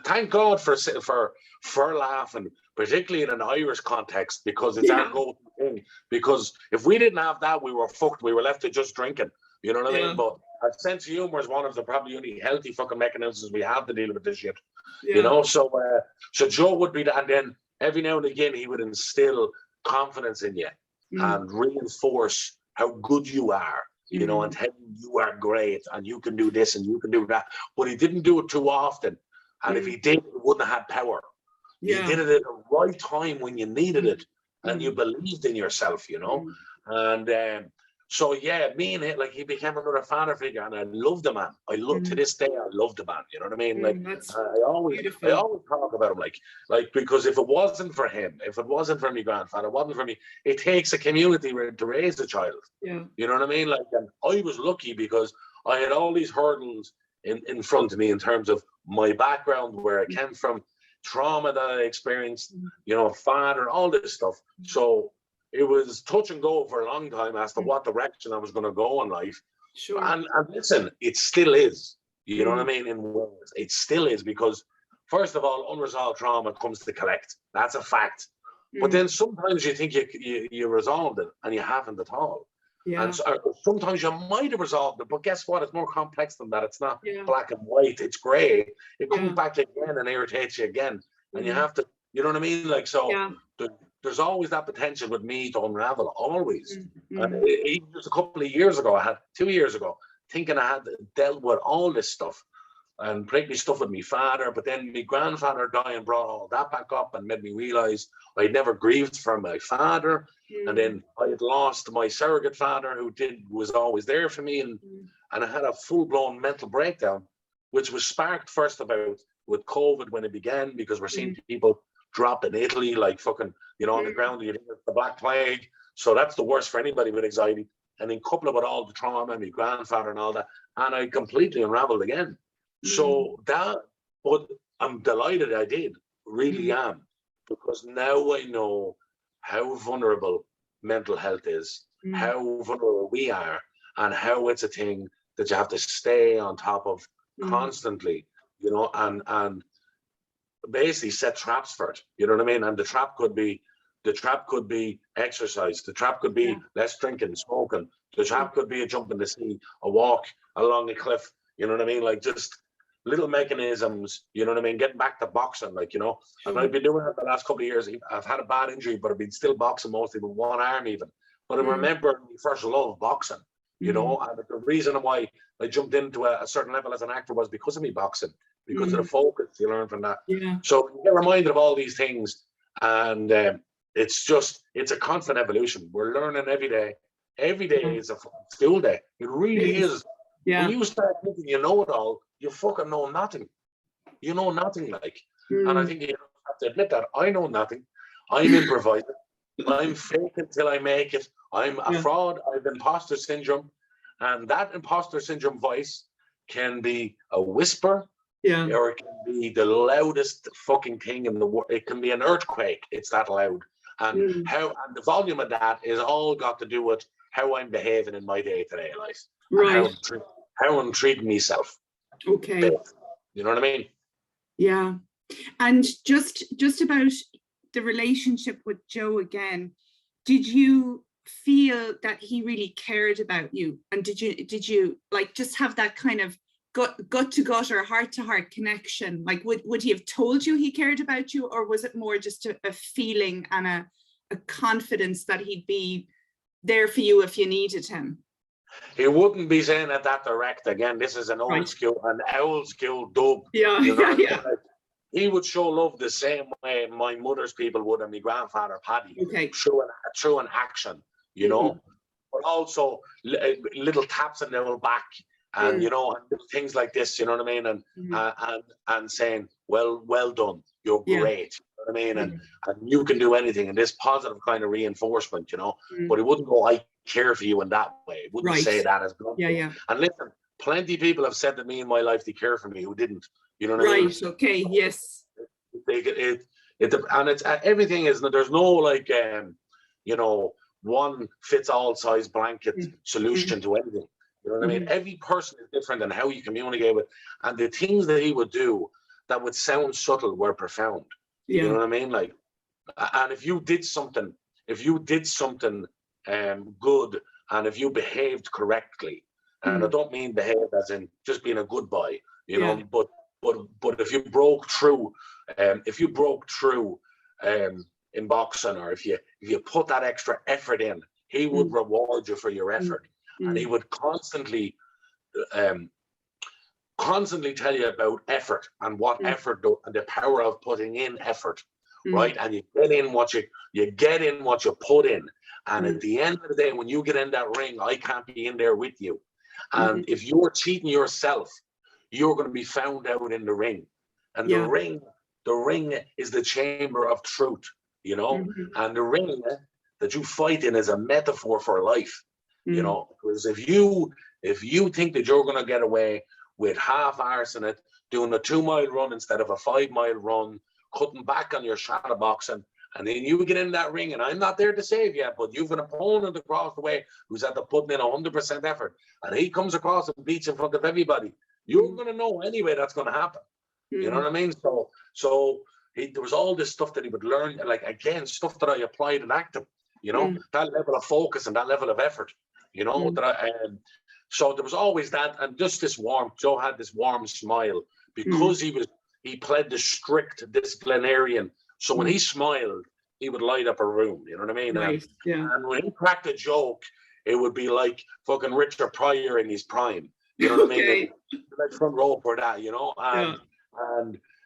Speaker 2: Thank God for laughing, particularly in an Irish context, because it's our go-to thing. Because if we didn't have that, we were fucked. We were left to just drinking. You know what I mean? But our sense of humor is one of the probably only healthy fucking mechanisms we have to deal with this shit. You know, so Joe would be that, and then every now and again he would instill confidence in you and reinforce how good you are. You know, and tell you are great and you can do this and you can do that. But he didn't do it too often. And if he did, he wouldn't have had power. You did it at the right time when you needed it, and you believed in yourself, you know. And so me and him, like, he became another father figure, and I loved the man. To this day, I love the man. You know what I mean? Like, I always talk about him, like because if it wasn't for him, if it wasn't for my grandfather, it wasn't for me. It takes a community to raise a child. Yeah, you know what I mean? Like, and I was lucky because I had all these hurdles in front of me in terms of my background, where I came from, trauma that I experienced, you know, father, all this stuff. So it was touch and go for a long time as to what direction I was going to go in life. Sure. And listen, it still is. You know what I mean? In words, it still is, because first of all, unresolved trauma comes to collect. That's a fact. But then sometimes you think you resolved it and you haven't at all. Yeah. And so, sometimes you might have resolved it, but guess what? It's more complex than that. It's not black and white. It's grey. It comes back again and irritates you again. And you have to, you know what I mean? Like, so there's always that potential with me to unravel, always. And even just a couple of years ago, 2 years ago, thinking I had dealt with all this stuff and particularly stuff with my father, but then my grandfather dying brought all that back up and made me realize I'd never grieved for my father. And then I had lost my surrogate father, who was always there for me, and I had a full-blown mental breakdown, which was sparked first about with COVID when it began, because we're seeing people drop in Italy like fucking, you know, on the ground. You think it's the Black Plague, so that's the worst for anybody with anxiety. And then couple it with all the trauma and my grandfather and all that, and I completely unraveled again. So but I'm delighted I did, really am, because now I know how vulnerable mental health is, how vulnerable we are, and how it's a thing that you have to stay on top of constantly, you know, and basically set traps for it. You know what I mean? And the trap could be exercise. The trap could be less drinking, smoking. The trap could be a jump in the sea, a walk along a cliff. You know what I mean? Like just little mechanisms, you know what I mean? Getting back to boxing, like, you know. And I've been doing it the last couple of years. I've had a bad injury, but I've been still boxing mostly with one arm even. But I remember my first love of boxing, you know, and the reason why I jumped into a certain level as an actor was because of me boxing, because of the focus you learn from that.
Speaker 1: Yeah.
Speaker 2: So you get reminded of all these things, and it's a constant evolution. We're learning every day. Every day is a school day. It really is.
Speaker 1: Yeah.
Speaker 2: When you start thinking you know it all, you fucking know nothing. You know nothing, like. And I think you have to admit that. I know nothing. I'm improvising. I'm faking till I make it. I'm a fraud. I have imposter syndrome. And that imposter syndrome voice can be a whisper, or it can be the loudest fucking thing in the world. It can be an earthquake. It's that loud. And and the volume of that is all got to do with how I'm behaving in my day-to-day life.
Speaker 1: Right.
Speaker 2: And how I'm treating myself.
Speaker 1: Okay.
Speaker 2: You know what I mean?
Speaker 1: Yeah. And just about the relationship with Joe again, did you feel that he really cared about you? And did you like just have that kind of gut to gut or heart to heart connection? Like would he have told you he cared about you, or was it more just a feeling and a confidence that he'd be there for you if you needed him?
Speaker 2: He wouldn't be saying it that direct. Again, this is an old school dub.
Speaker 1: Yeah,
Speaker 2: you know
Speaker 1: yeah.
Speaker 2: He would show love the same way my mother's people would and my grandfather Paddy.
Speaker 1: Okay.
Speaker 2: Through an action, you know, but also little taps on their back, and you know, and things like this. You know what I mean? And saying, well done, you're great. You know what I mean? And you can do anything, and this positive kind of reinforcement, you know. But he wouldn't go, I care for you in that way. He wouldn't say that as bluntly.
Speaker 1: Yeah.
Speaker 2: And listen, plenty of people have said to me in my life they care for me who didn't. You know what I mean?
Speaker 1: Right. Okay. Yes.
Speaker 2: And it's everything is. There's no like you know, one fits all size blanket solution to anything. You know what I mean? Every person is different in how you communicate with, and the things that he would do that would sound subtle were profound. You know what I mean? Like, and if you did something good, and if you behaved correctly, and I don't mean behave as in just being a good boy, you know, but if you broke through, in boxing, or if you put that extra effort in, he would reward you for your effort, and he would constantly tell you about effort and what effort and the power of putting in effort, right? And you get in what you put in, and at the end of the day, when you get in that ring, I can't be in there with you, and if you're cheating yourself, you're going to be found out in the ring, and the ring is the chamber of truth, you know, and the ring that you fight in is a metaphor for life, you know, because if you think that you're going to get away with half arse in it, doing a 2-mile run instead of a 5-mile run, cutting back on your shadow boxing, and then you get in that ring, and I'm not there to save you, but you've an opponent across the way who's at the putting in 100% effort, and he comes across and beats in front of everybody, you're going to know anyway that's going to happen. You know what I mean? So there was all this stuff that he would learn, like, again, stuff that I applied in acting, you know, that level of focus and that level of effort, you know, so there was always that, and just this warmth. Joe had this warm smile because he played the strict disciplinarian. So when he smiled, he would light up a room. You know what I mean?
Speaker 1: Right.
Speaker 2: And when he cracked a joke, it would be like fucking Richard Pryor in his prime. You know what I mean? Like front row for that, you know.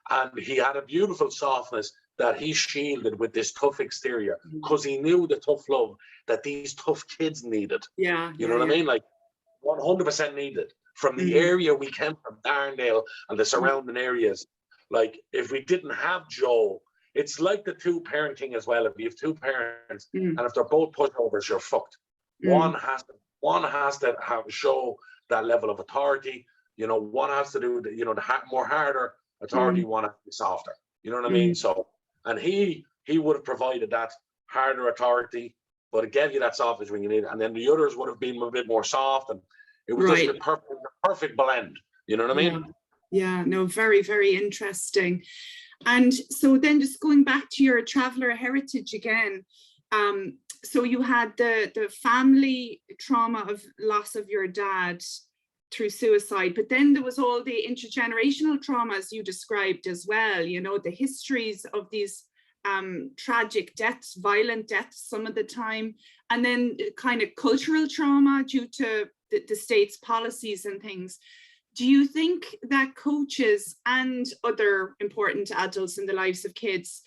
Speaker 2: And he had a beautiful softness that he shielded with this tough exterior, because he knew the tough love that these tough kids needed. You know what I mean? Like 100% needed from the area we came from, Darndale and the surrounding areas. Like, if we didn't have Joe, it's like the two-parent thing as well. If you have two parents and if they're both pushovers, you're fucked. One has to show that level of authority. You know, one has to do the, you know, the more harder authority, one has to be softer. You know what I mean? So, and he would have provided that harder authority, but it gave you that softness when you need it. And then the others would have been a bit more soft, and it was just the perfect blend. You know what I mean?
Speaker 1: Yeah, no, very, very interesting. And so then just going back to your traveler heritage again, so you had the family trauma of loss of your dad through suicide, but then there was all the intergenerational traumas you described as well, you know, the histories of these tragic deaths, violent deaths some of the time, and then kind of cultural trauma due to the state's policies and things. Do you think that coaches and other important adults in the lives of kids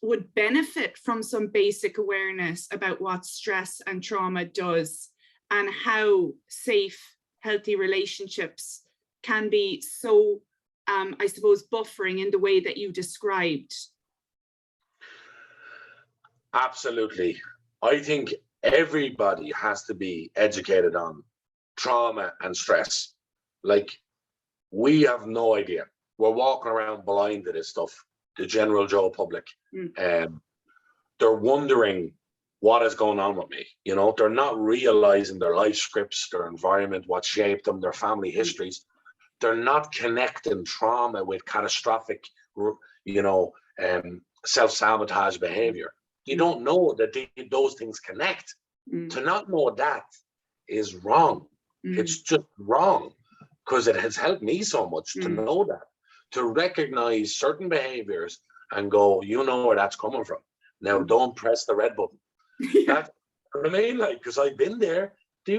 Speaker 1: would benefit from some basic awareness about what stress and trauma does and how safe, healthy relationships can be so, I suppose, buffering in the way that you described?
Speaker 2: Absolutely. I think everybody has to be educated on trauma and stress. Like, we have no idea. We're walking around blind to this stuff, the general Joe public. They're wondering what is going on with me. You know, they're not realizing their life scripts, their environment, what shaped them, their family histories. They're not connecting trauma with catastrophic, you know, self-sabotage behavior. You don't know that those things connect. To not know that is wrong. It's just wrong, because it has helped me so much to know that, to recognize certain behaviors and go, you know where that's coming from. Now, don't press the red button. That's what I mean, like, because I've been there, and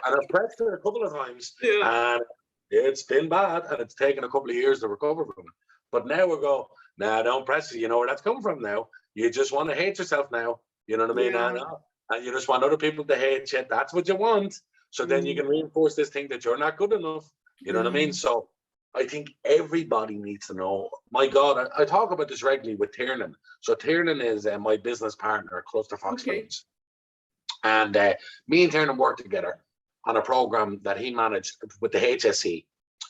Speaker 2: I've pressed it a couple of times, and it's been bad, and it's taken a couple of years to recover from it. But now we go, nah, don't press it. You know where that's coming from now. You just want to hate yourself now. You know what I mean? And you just want other people to hate you. That's what you want. So then you can reinforce this thing that you're not good enough. You know what I mean? So I think everybody needs to know. My God, I talk about this regularly with Tiernan. So Tiernan is my business partner at Cluster Fox Films. And me and Tiernan worked together on a program that he managed with the HSE,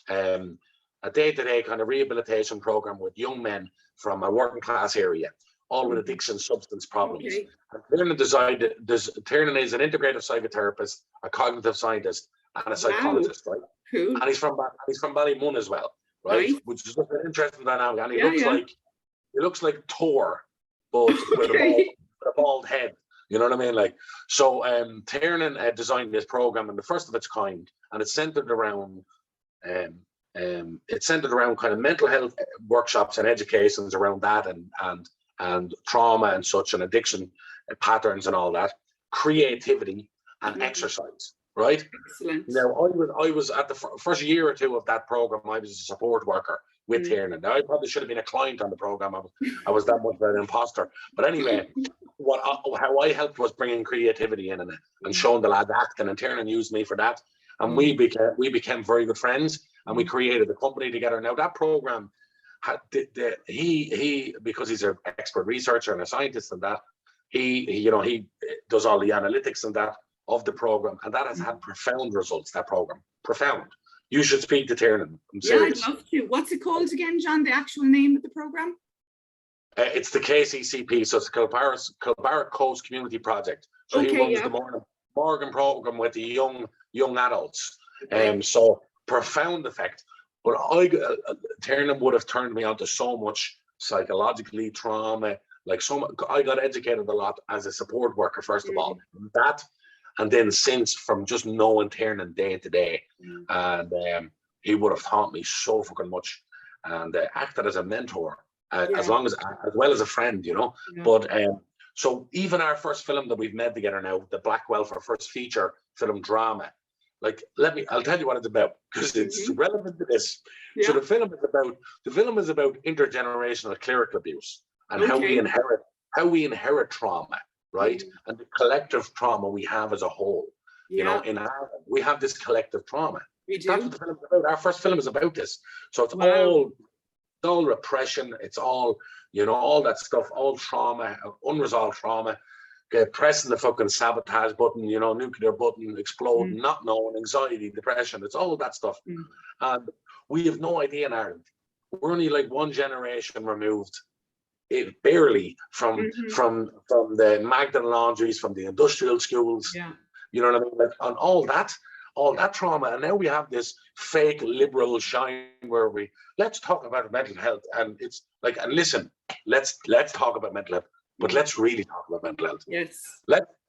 Speaker 2: a day-to-day kind of rehabilitation program with young men from a working class area, all with addiction, substance problems. And Tiernan is an integrative psychotherapist, a cognitive scientist, and a psychologist, right? Cool. And he's from Ballymun as well, right? Which is an interesting dynamic. And he looks like Thor, but with a bald head. You know what I mean? Like, so Tiernan designed this program, and the first of its kind, and it's centered around kind of mental health workshops and educations around that, and trauma and such, and addiction patterns and all that, creativity and exercise, right?
Speaker 1: Excellent.
Speaker 2: Now, I was at the first year or two of that program, I was a support worker with Tiernan. Now, I probably should have been a client on the program. I was that much of an imposter. But anyway, how I helped was bringing creativity in and showing the lads acting, and Tiernan used me for that. And we became very good friends, and we created a company together. Now, that program, he because he's an expert researcher and a scientist and that, he does all the analytics and that of the program, and that has had profound results. That program, profound. You should speak to Tiernan. I'm serious.
Speaker 1: I'd love to. What's it called again, John? The actual name of the program?
Speaker 2: It's the KCCP, so it's Kilbarrack Coast Community Project. So he runs the Morgan program with the young adults. So profound effect. But Tiernan would have turned me on to so much psychologically, trauma, like I got educated a lot as a support worker, first of all. That, and then since, from just knowing Tiernan day to day, and he would have taught me so fucking much, and acted as a mentor, as well as a friend, you know. But so even our first film that we've made together now, the Black Welfare first feature film drama, like, I'll tell you what it's about, because it's relevant to this. So the film is about intergenerational clerical abuse, and how we inherit trauma, right? And the collective trauma we have as a whole. You know, in Ireland, we have this collective trauma. That's what the film is about. Our first film is about this. So it's all repression. It's all, you know, all that stuff, all trauma, unresolved trauma. Pressing the fucking sabotage button, you know, nuclear button, exploding, not knowing, anxiety, depression. It's all that stuff. And we have no idea in Ireland. We're only like one generation removed, barely, from the Magdalen laundries, from the industrial schools. You know what I mean? Like, on all that. all that trauma, and now we have this fake liberal shine where let's talk about mental health, and it's like, and listen, let's talk about mental health, but let's really talk about mental health.
Speaker 1: Yes.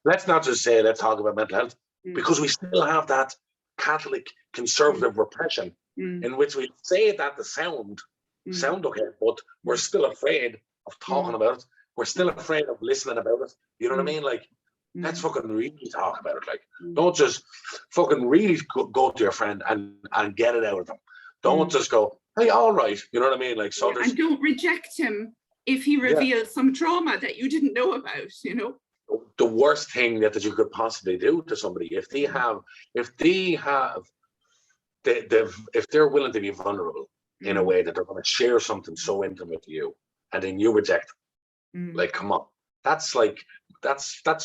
Speaker 2: Let's not just say let's talk about mental health, because we still have that Catholic conservative repression in which we say that the sound okay, but we're still afraid of talking about it. We're still afraid of listening about it. You know what I mean? Like, let's fucking really talk about it. Like, don't just fucking really go to your friend and get it out of them. Don't just go, hey, all right. You know what I mean? Like, so
Speaker 1: and don't reject him if he reveals some trauma that you didn't know about, you know?
Speaker 2: The worst thing that you could possibly do to somebody, if they're willing to be vulnerable in a way that they're going to share something so intimate to you, and then you reject them, like, come on, that's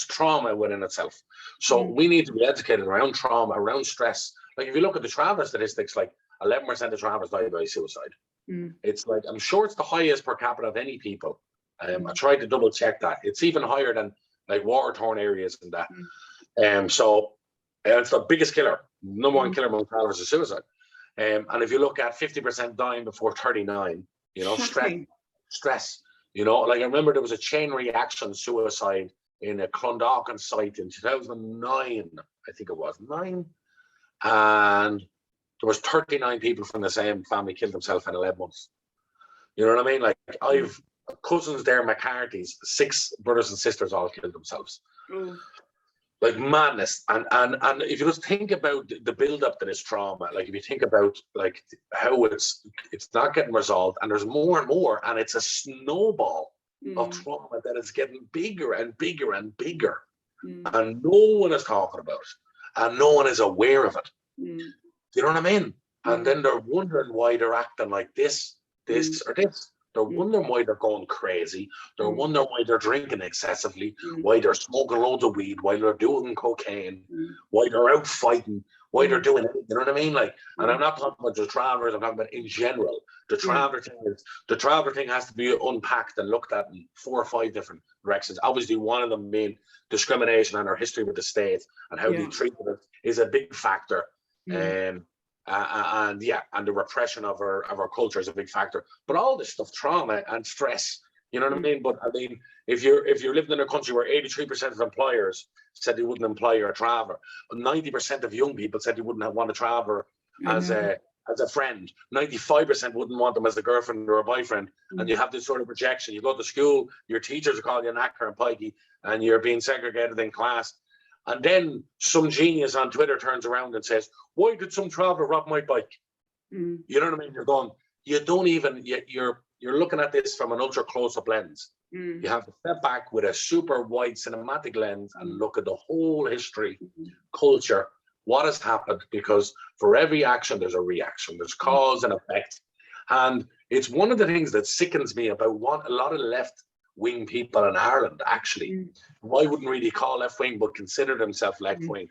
Speaker 2: trauma within itself. So we need to be educated around trauma, around stress. Like, if you look at the traveler statistics, like 11% of travelers die by suicide. It's like, I'm sure it's the highest per capita of any people. I tried to double check that. It's even higher than like war-torn areas and that. So it's the biggest killer. Number one killer among travelers is suicide. And if you look at 50% dying before 39, you know, stress, you know, like, I remember there was a chain reaction suicide in a Clondalkin site in 2009, I think it was 9. And there was 39 people from the same family killed themselves in 11 months. You know what I mean? Like, I've cousins there, McCarthy's, 6 brothers and sisters all killed themselves. Like, madness. And if you just think about the build-up to this trauma, like, if you think about like how it's not getting resolved, and there's more and more, and it's a snowball of trauma that is getting bigger and bigger and bigger, and no one is talking about it, and no one is aware of it. You know what I mean? And then they're wondering why they're acting like this, or this. They're wondering why they're going crazy. They're wondering why they're drinking excessively, why they're smoking loads of weed, why they're doing cocaine, why they're out fighting, why they're doing it. You know what I mean? Like, and I'm not talking about the travelers, I'm talking about in general. The traveler thing has to be unpacked and looked at in 4 or 5 different directions. Obviously, one of them being discrimination and our history with the state and how they treated it is a big factor. And the repression of our culture is a big factor. But all this stuff, trauma and stress, you know what I mean? But I mean, if you're living in a country where 83% of employers said they wouldn't employ a traveler, 90% of young people said they wouldn't want a traveler as a friend, 95% wouldn't want them as a girlfriend or a boyfriend, and you have this sort of rejection. You go to school, your teachers call you an actor and pikey, and you're being segregated in class. And then some genius on Twitter turns around and says, why did some traveler rob my bike? You know what I mean? You're going, you're looking at this from an ultra close-up lens. You have to step back with a super wide cinematic lens and look at the whole history, culture, what has happened, because for every action, there's a reaction. There's cause and effect. And it's one of the things that sickens me about what a lot of left-wing people in Ireland, actually, who I wouldn't really call left-wing, but consider themselves left-wing.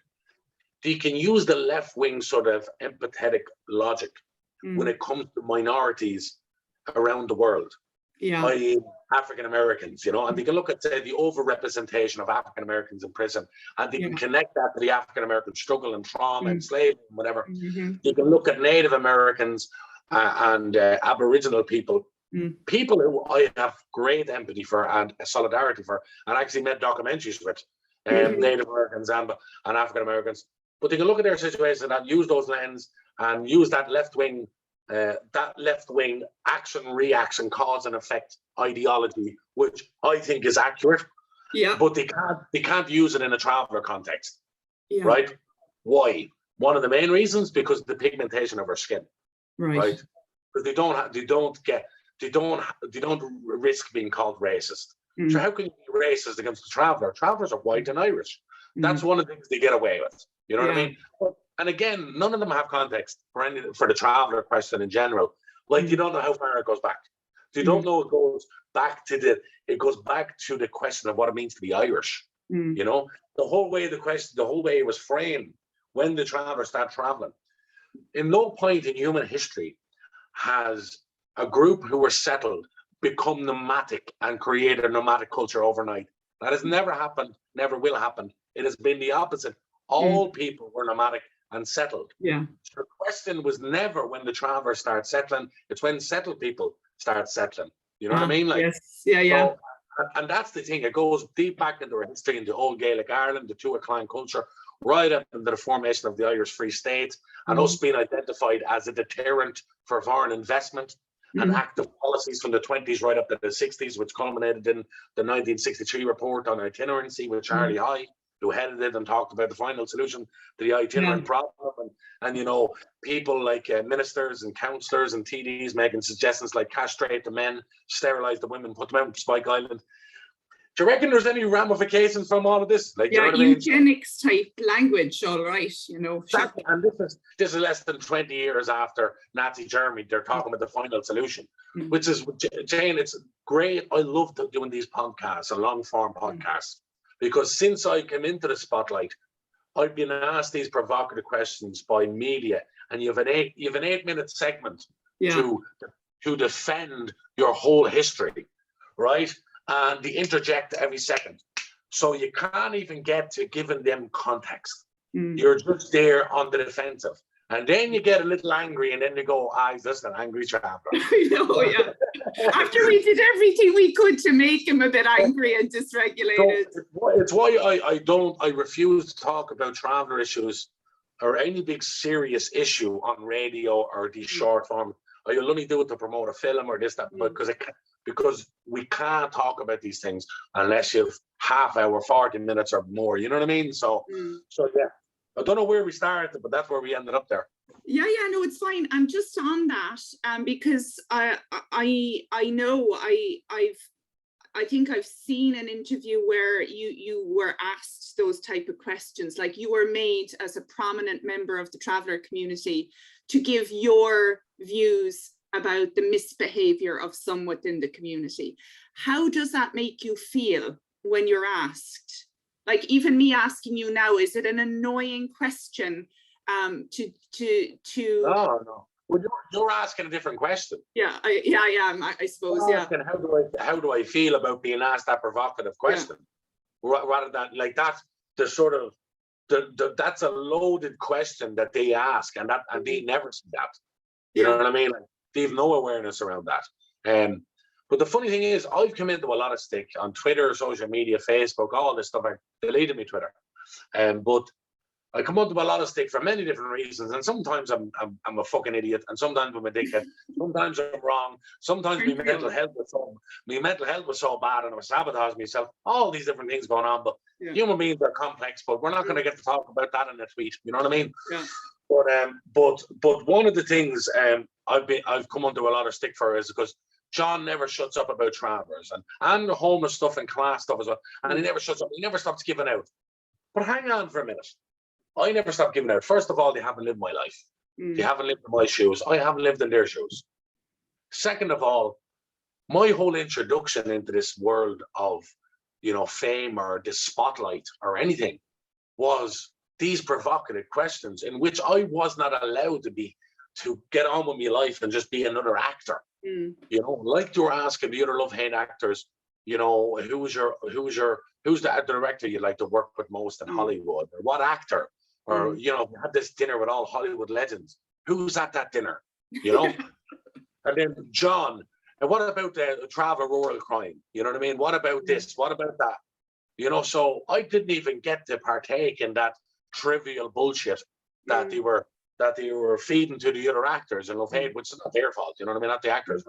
Speaker 2: They can use the left-wing sort of empathetic logic when it comes to minorities around the world, i.e. African Americans, you know, and they can look at, say, the overrepresentation of African Americans in prison, and they can connect that to the African American struggle and trauma and slavery and whatever. They can look at Native Americans and Aboriginal people, people who I have great empathy for and solidarity for, and actually made documentaries with Native Americans and African Americans. But they can look at their situation and use those lens and use that left-wing action, reaction, cause and effect ideology, which I think is accurate. But they can't use it in a traveler context. Right? Why? One of the main reasons, because of the pigmentation of our skin. Right? Because they don't risk being called racist. So how can you be racist against the traveler? Travelers are white and Irish. That's one of the things they get away with. You know what I mean? And again, none of them have context for the traveler question in general. Like, you don't know how far it goes back. You don't know it goes back to the question of what it means to be Irish. You know, the whole way it was framed when the traveler started traveling. In no point in human history has a group who were settled become nomadic and create a nomadic culture overnight. That has never happened, never will happen. It has been the opposite. All people were nomadic and settled.
Speaker 1: Yeah.
Speaker 2: So the question was never when the travelers start settling, it's when settled people start settling. You know what I mean? Like,
Speaker 1: yes. Yeah, yeah.
Speaker 2: so, and that's the thing. It goes deep back into our history, into old Gaelic Ireland, the Tuatha clan culture, right up into the formation of the Irish Free State, and us being identified as a deterrent for foreign investment, and active policies from the 20s right up to the 60s, which culminated in the 1963 report on itinerancy with Charlie High, who headed it and talked about the final solution to the itinerant problem. And you know, people like ministers and councillors and TDs making suggestions like castrate the men, sterilise the women, put them out on Spike Island. Do you reckon there's any ramifications from all of this? Like,
Speaker 1: yeah,
Speaker 2: you know what I mean?
Speaker 1: Eugenics type language, all right, you know.
Speaker 2: Exactly. And this is less than 20 years after Nazi Germany. They're talking about the final solution, which is, Jane, it's great. I love doing these podcasts, a long form podcasts, because since I came into the spotlight, I've been asked these provocative questions by media, and you have an 8-minute segment to defend your whole history, right? And they interject every second. So you can't even get to giving them context. You're just there on the defensive. And then you get a little angry, and then you go, he's just an angry traveler.
Speaker 1: I know, yeah. After we did everything we could to make him a bit angry and dysregulated.
Speaker 2: So it's why I refuse to talk about traveler issues or any big serious issue on radio or these short form. You'll only do it to promote a film or this, that, because we can't talk about these things unless you've half hour, 40 minutes or more. You know what I mean? So yeah, I don't know where we started, but that's where we ended up there.
Speaker 1: Yeah, no, it's fine. And just on that, because I know I think I've seen an interview where you were asked those type of questions, like you were made as a prominent member of the traveller community to give your views about the misbehavior of some within the community. How does that make you feel when you're asked? Like, even me asking you now, is it an annoying question to
Speaker 2: No. Well, you're asking a different question.
Speaker 1: Yeah, I am, I suppose.
Speaker 2: Asking, how do I feel about being asked that provocative question? Rather than like that, the sort of that's a loaded question that they ask, and they never see that. You know what I mean? Like, they have no awareness around that. But the funny thing is, I've come into a lot of stick on Twitter, social media, Facebook, all this stuff. I deleted my Twitter, but I come into a lot of stick for many different reasons. And sometimes I'm a fucking idiot, and sometimes I'm a dickhead. Sometimes I'm wrong. Sometimes my mental health was so bad, and I was sabotaging myself. All these different things going on. But human beings are complex. But we're not going to get to talk about that in a tweet. You know what I mean?
Speaker 1: Yeah.
Speaker 2: But one of the things I've come under a lot of stick for is because John never shuts up about travellers and the homeless stuff and class stuff as well. And he never shuts up. He never stops giving out. But hang on for a minute. I never stopped giving out. First of all, they haven't lived my life. They haven't lived in my shoes. I haven't lived in their shoes. Second of all, my whole introduction into this world of, fame or this spotlight or anything was these provocative questions in which I was not allowed to get on with my life and just be another actor. Like you were asking the other love-hate actors, who's the director you'd like to work with most in Hollywood, or what actor, or you had this dinner with all Hollywood legends. Who's at that dinner? And then John, and what about the travel rural crime? You know what I mean? What about this? What about that? So I didn't even get to partake in that trivial bullshit that they were feeding to the other actors and love-hate, which is not their fault. You know what I mean? Not the actors.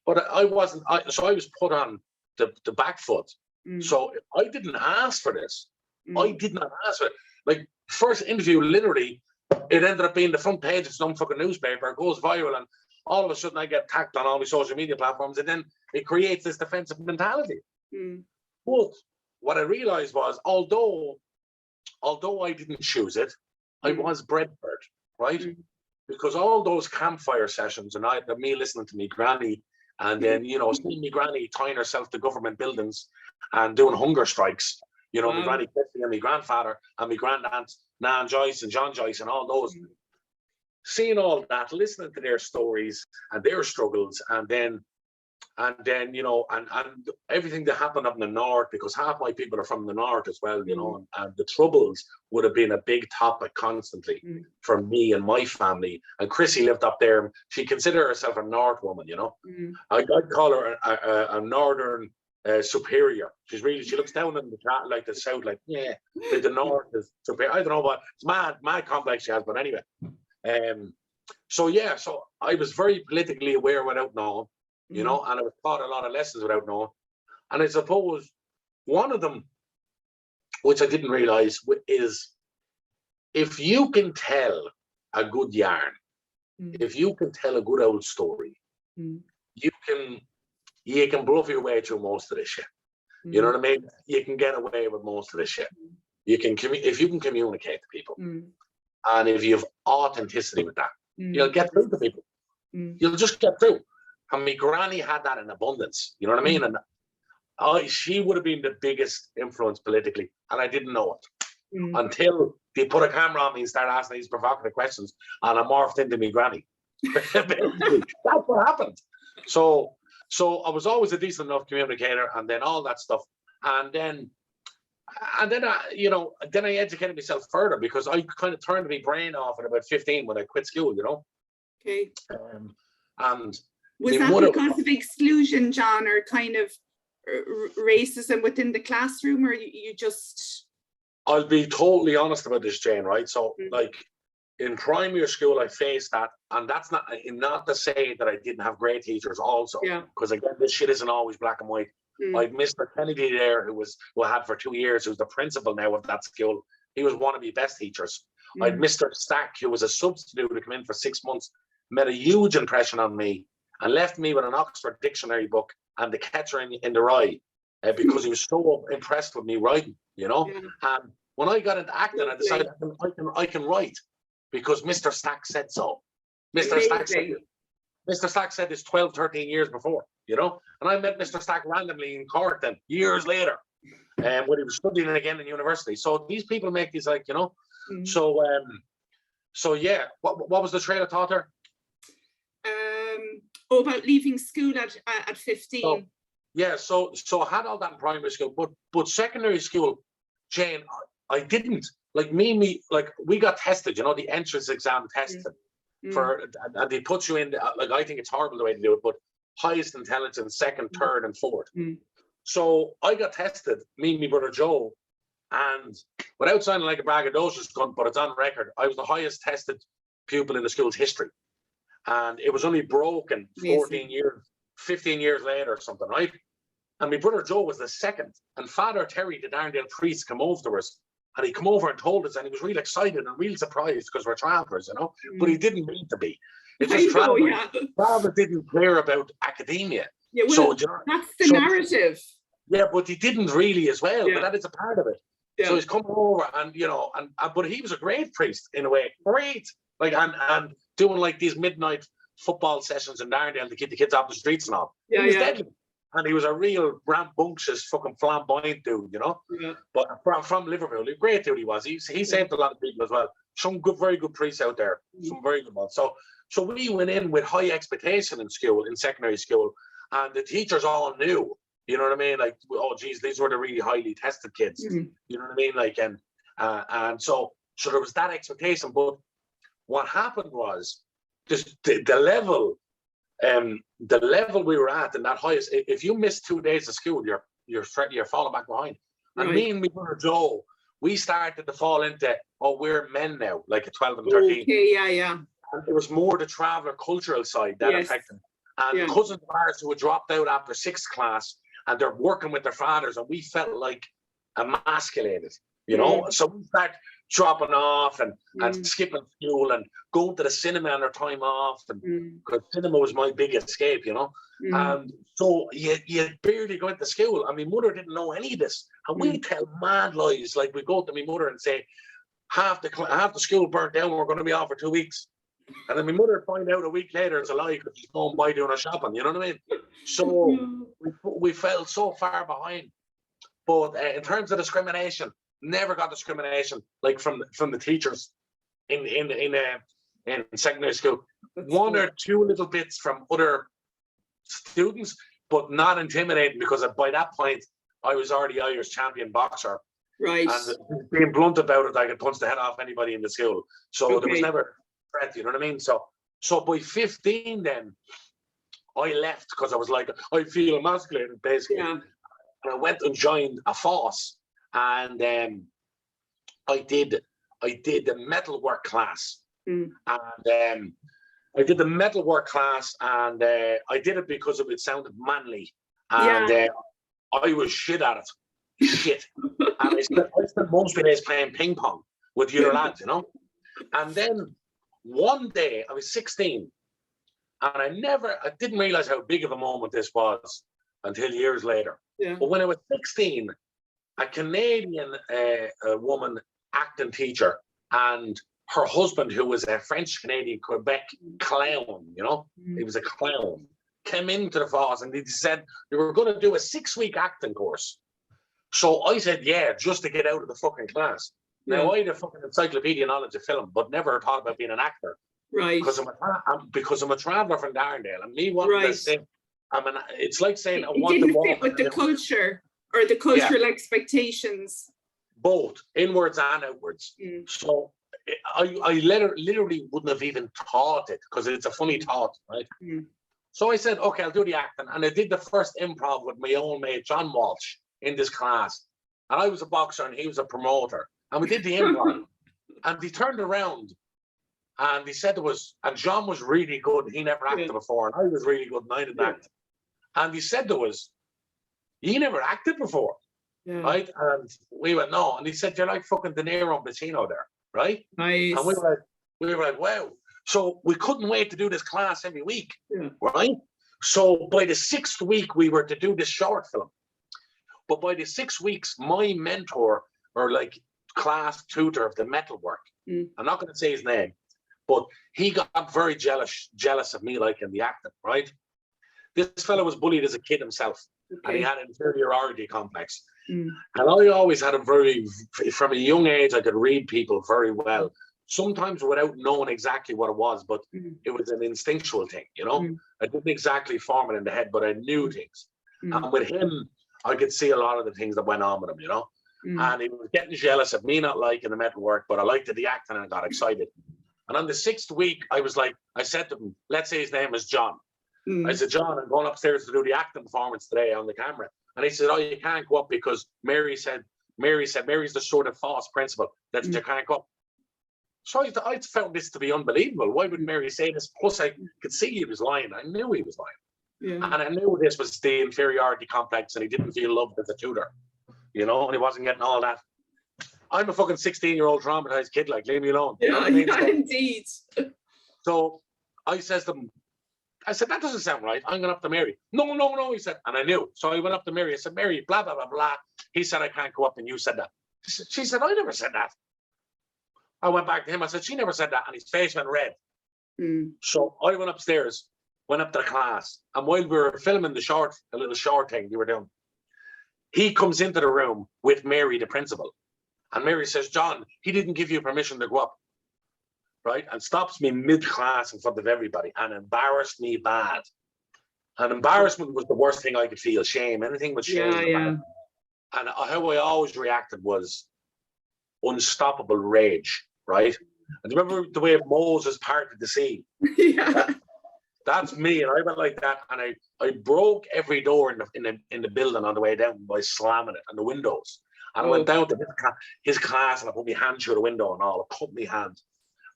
Speaker 2: But I wasn't. So I was put on the back foot. So I didn't ask for this. I did not ask for it. Like, first interview, literally, it ended up being the front page of some fucking newspaper. It goes viral, and all of a sudden I get tagged on all my social media platforms, and then it creates this defensive mentality. But what I realized was, although I didn't choose it, I was bred for it, right? Because all those campfire sessions, and me listening to me granny, and then seeing me granny tying herself to government buildings and doing hunger strikes. My granny Christy and my grandfather and my grandaunt Nan Joyce and John Joyce and all those. Seeing all that, listening to their stories and their struggles, and then And then, you know, and everything that happened up in the north, because half my people are from the north as well, you know, and the Troubles would have been a big topic constantly for me and my family. And Chrissy lived up there. She considered herself a north woman, you know. I'd call her a northern superior. She's really, she looks down in the like the south, like, yeah, but the north is superior. I don't know what, it's mad complex she has, but anyway. So yeah, so I was very politically aware without knowing. You know, and I was taught a lot of lessons without knowing. And I suppose one of them, which I didn't realize, is if you can tell a good yarn, if you can tell a good old story, you can bluff your way through most of this shit. You know what I mean? You can get away with most of this shit. You can if you can communicate to people, and if you have authenticity with that, you'll get through to people. You'll just get through. And my granny had that in abundance, you know what I mean? And she would have been the biggest influence politically, and I didn't know it until they put a camera on me and started asking these provocative questions, and I morphed into my granny. That's what happened. So I was always a decent enough communicator, and then all that stuff, and then I educated myself further, because I kind of turned my brain off at about 15 when I quit school, you know.
Speaker 1: Okay.
Speaker 2: And
Speaker 1: was that because of exclusion, John, or kind of racism within the classroom, or you just?
Speaker 2: I'll be totally honest about this, Jane, right? So like in primary school, I faced that, and that's not to say that I didn't have great teachers also, because again, this shit isn't always black and white. I had Mr. Kennedy there, who I had for 2 years, who's the principal now of that school. He was one of my best teachers. I had Mr. Stack, who was a substitute who came in for 6 months, made a huge impression on me, and left me with an Oxford dictionary book and The Catcher in the Rye, because he was so impressed with me writing, you know. And when I got into acting, I decided I can write because Mr. Stack said so. Mr. Stack said this 12, 13 years before, you know. And I met Mr. Stack randomly in Cork then, years later, when he was studying again in university. So these people make these, like, you know. So yeah, what was the trail of thought there?
Speaker 1: About leaving school at 15.
Speaker 2: So I had all that in primary school, but secondary school, Jane, I didn't. Like me, like we got tested, you know, the entrance exam tested and they put you in, like, I think it's horrible the way to do it, but highest intelligence, second, third, and fourth. So I got tested, me and my brother Joe, and without sounding like a braggadocious cunt, but it's on record, I was the highest tested pupil in the school's history. And it was only broken 15 years later or something, right? And my brother Joe was the second. And Father Terry, the Darndale priest, came over to us, and he came over and told us, and he was really excited and really surprised because we're travellers, you know, but he didn't mean to be. It's just travellers didn't care about academia.
Speaker 1: Yeah, well, that's the narrative.
Speaker 2: Yeah, but he didn't really as well, but that is a part of it. So he's coming over, and, you know, but he was a great priest in a way, great. Like, and doing like these midnight football sessions in Darndale to keep the kids off the streets and all. He was deadly. And he was a real rambunctious, fucking flamboyant dude, you know? But from Liverpool, a great dude he was. He saved a lot of people as well. Some very good priests out there. Some very good ones. So we went in with high expectation in school, in secondary school, and the teachers all knew, you know what I mean? Like, oh, geez, these were the really highly tested kids. You know what I mean? Like, and so there was that expectation. But what happened was just the level we were at in that highest. If you miss 2 days of school, you're falling back behind. And me and my brother Joe, we started to fall into, we're men now, like at 12 and 13.
Speaker 1: Okay, yeah.
Speaker 2: And it was more the traveller cultural side that affected. And cousins of ours who had dropped out after 6th class, and they're working with their fathers, and we felt like emasculated, you know. So we started dropping off and skipping school and going to the cinema on their time off, and because cinema was my big escape, you know. And so you barely go into school. And my mother didn't know any of this, and we tell mad lies. Like, we go to my mother and say, half the school burnt down, we're going to be off for 2 weeks. And then my mother find out a week later it's a lie because she's going by doing her shopping, you know what I mean? So we fell so far behind. But in terms of discrimination, never got discrimination like from the teachers in secondary school. One or two little bits from other students, but not intimidating, because by that point I was already Irish champion boxer.
Speaker 1: Right.
Speaker 2: And being blunt about it, I could punch the head off anybody in the school. So there was never threat, you know what I mean? So by 15 then, I left because I was like, I feel emasculated, basically.
Speaker 1: Yeah.
Speaker 2: And I went and joined a force, and I did the metalwork class. And I did the metalwork class, and I did it because it sounded manly. And I was shit at it. Shit. And I spent most of the days playing ping pong with the other lads, you know? And then one day, I was 16, and I didn't realize how big of a moment this was until years later. Yeah. But when I was 16, a Canadian woman, acting teacher, and her husband, who was a French-Canadian Quebec clown, you know, he was a clown, came into the force, and they said they were going to do a 6-week acting course. So I said, yeah, just to get out of the fucking class. Now, I had a fucking encyclopedia knowledge of film, but never thought about being an actor.
Speaker 1: Right.
Speaker 2: Because I'm a traveller from Darndale, and me wanting to sing, it's like saying I want to walk. It didn't fit
Speaker 1: with the culture or the cultural expectations.
Speaker 2: Both, inwards and outwards. So I literally wouldn't have even thought it, because it's a funny thought, right? So I said, okay, I'll do the acting. And I did the first improv with my own mate, John Walsh, in this class. And I was a boxer and he was a promoter. And we did the improv. And he turned around and he said and John was really good. He never acted before. And I was really good and I didn't act. And he said to us, you never acted before, right? And we went, no. And he said, you're like fucking De Niro and Pacino there, right?
Speaker 1: Nice.
Speaker 2: And we were like, wow. So we couldn't wait to do this class every week, right? So by the 6th week, we were to do this short film. But by the 6 weeks, my mentor, or like class tutor of the metalwork, I'm not going to say his name, but he got very jealous of me liking the acting, right? This fellow was bullied as a kid himself, and he had an inferiority complex. And I always had from a young age, I could read people very well, sometimes without knowing exactly what it was, but it was an instinctual thing, you know? I didn't exactly form it in the head, but I knew things. And with him, I could see a lot of the things that went on with him, you know? And he was getting jealous of me not liking the metalwork, but I liked the acting and I got excited. And on the 6th week, I said to him, let's say his name is John. I said, John, I'm going upstairs to do the acting performance today on the camera. And he said, oh, you can't go up because Mary's the sort of false principle that you can't go up. So I found this to be unbelievable. Why would Mary say this? Plus, I could see he was lying. I knew he was lying. Yeah. And I knew this was the inferiority complex and he didn't feel loved as a tutor, you know, and he wasn't getting all that. I'm a fucking 16-year-old traumatized kid, like, leave me alone.
Speaker 1: Yeah,
Speaker 2: you know what I mean? So,
Speaker 1: indeed.
Speaker 2: So I said, that doesn't sound right. I'm going up to Mary. No, he said. And I knew. So I went up to Mary. I said, Mary, blah, blah, blah, blah. He said, I can't go up and you said that. She said, I never said that. I went back to him. I said, she never said that. And his face went red. So I went upstairs, went up to the class. And while we were filming a little short thing we were doing, he comes into the room with Mary, the principal. And Mary says, John, he didn't give you permission to go up. Right? And stops me mid-class in front of everybody and embarrassed me bad. And embarrassment was the worst thing I could feel. Shame, anything with shame.
Speaker 1: Yeah.
Speaker 2: And how I always reacted was unstoppable rage, right? And remember the way Moses parted the sea?
Speaker 1: Yeah.
Speaker 2: That's me. And I went like that. And I broke every door in the building on the way down by slamming it and the windows. And I went down to his class and I put my hand through the window and all. I cut my hand.